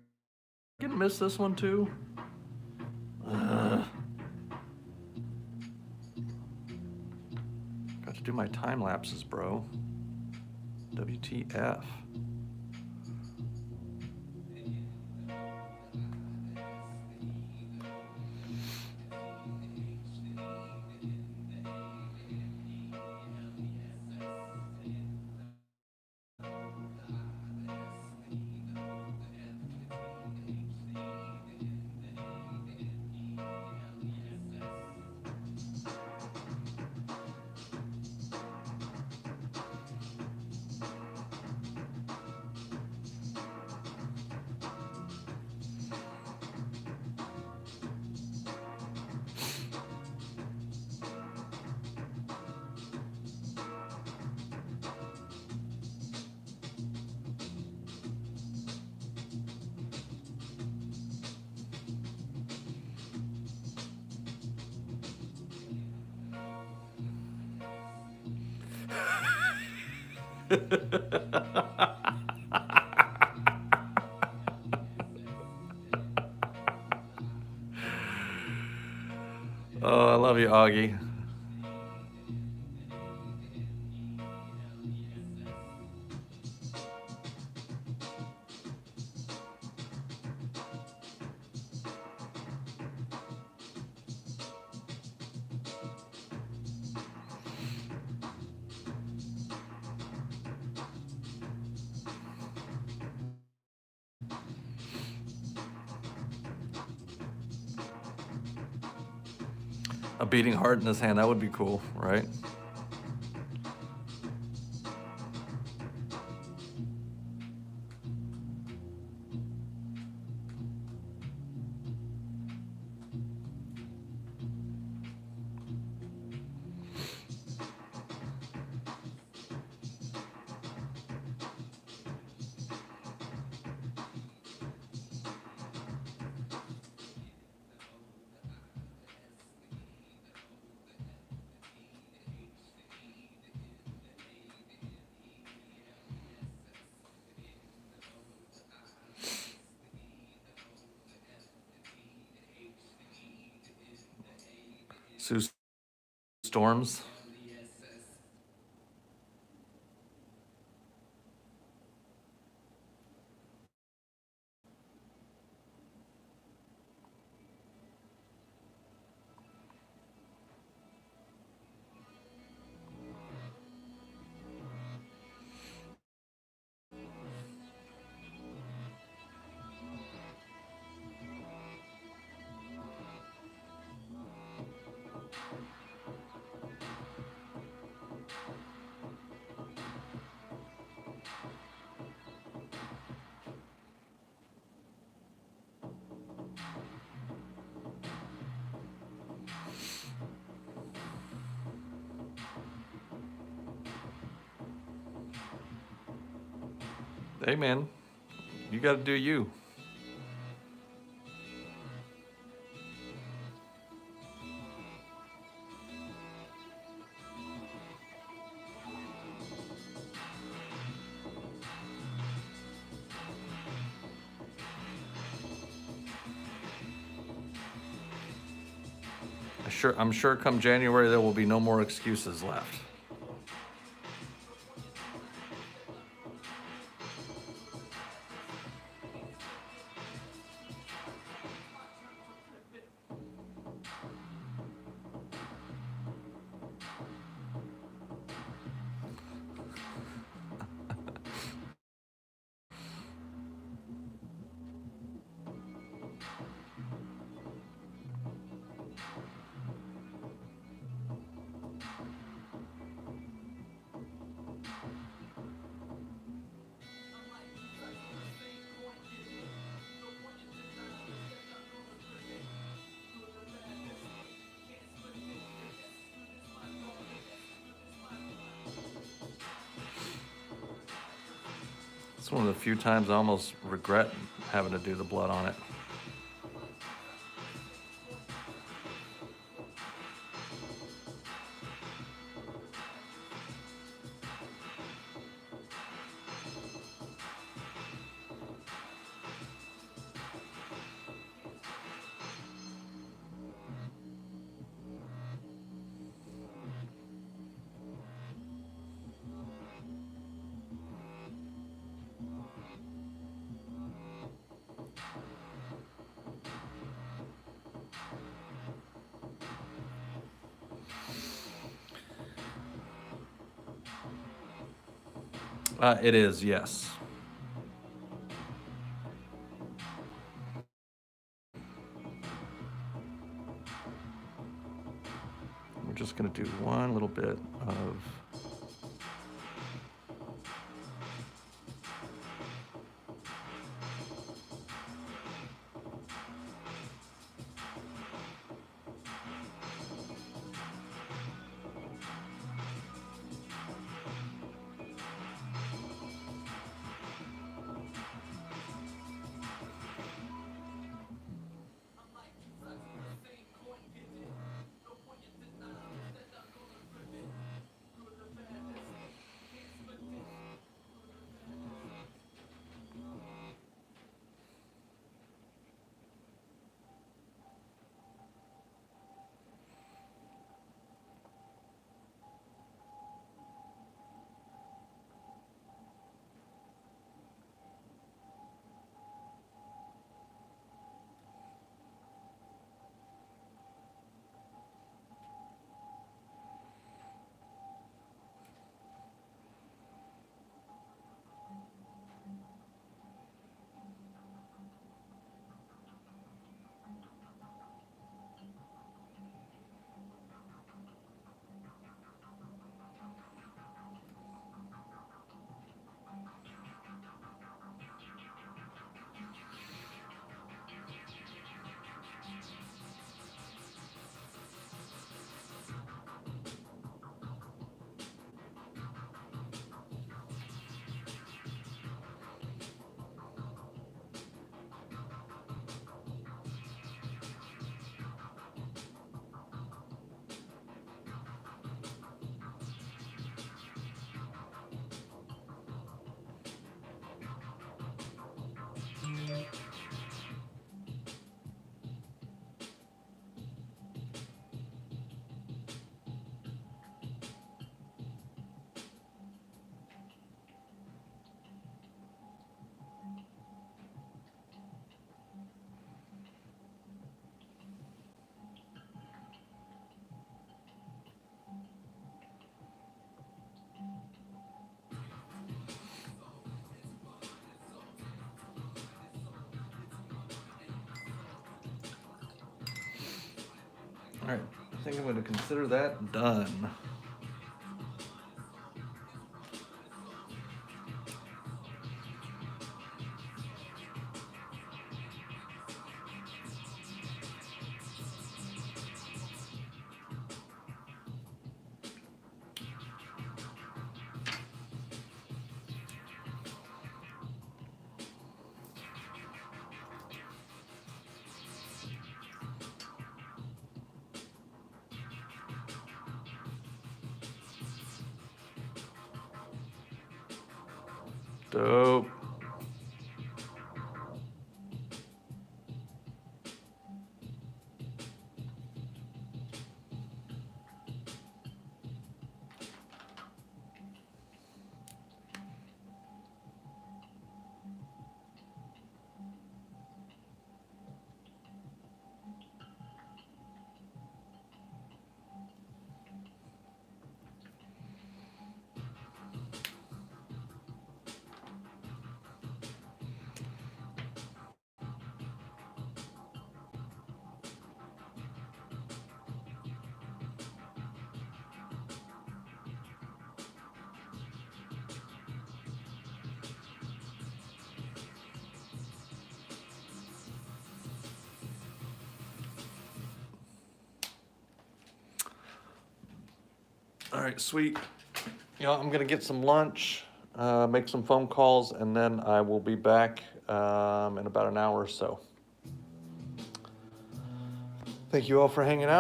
miss this one too? Got to do my time lapses, bro. WTF. Oh, I love you, Augie. A beating heart in his hand, that would be cool, right? Sue Storms. Hey, man, you got to do you. I'm sure come January there will be no more excuses left. It's one of the few times I almost regret having to do the blood on it. It is, yes. We're just going to do one little bit of All right, I think I'm going to consider that done. Dope. All right, sweet. I'm gonna get some lunch, make some phone calls, and then I will be back in about an hour or so. Thank you all for hanging out.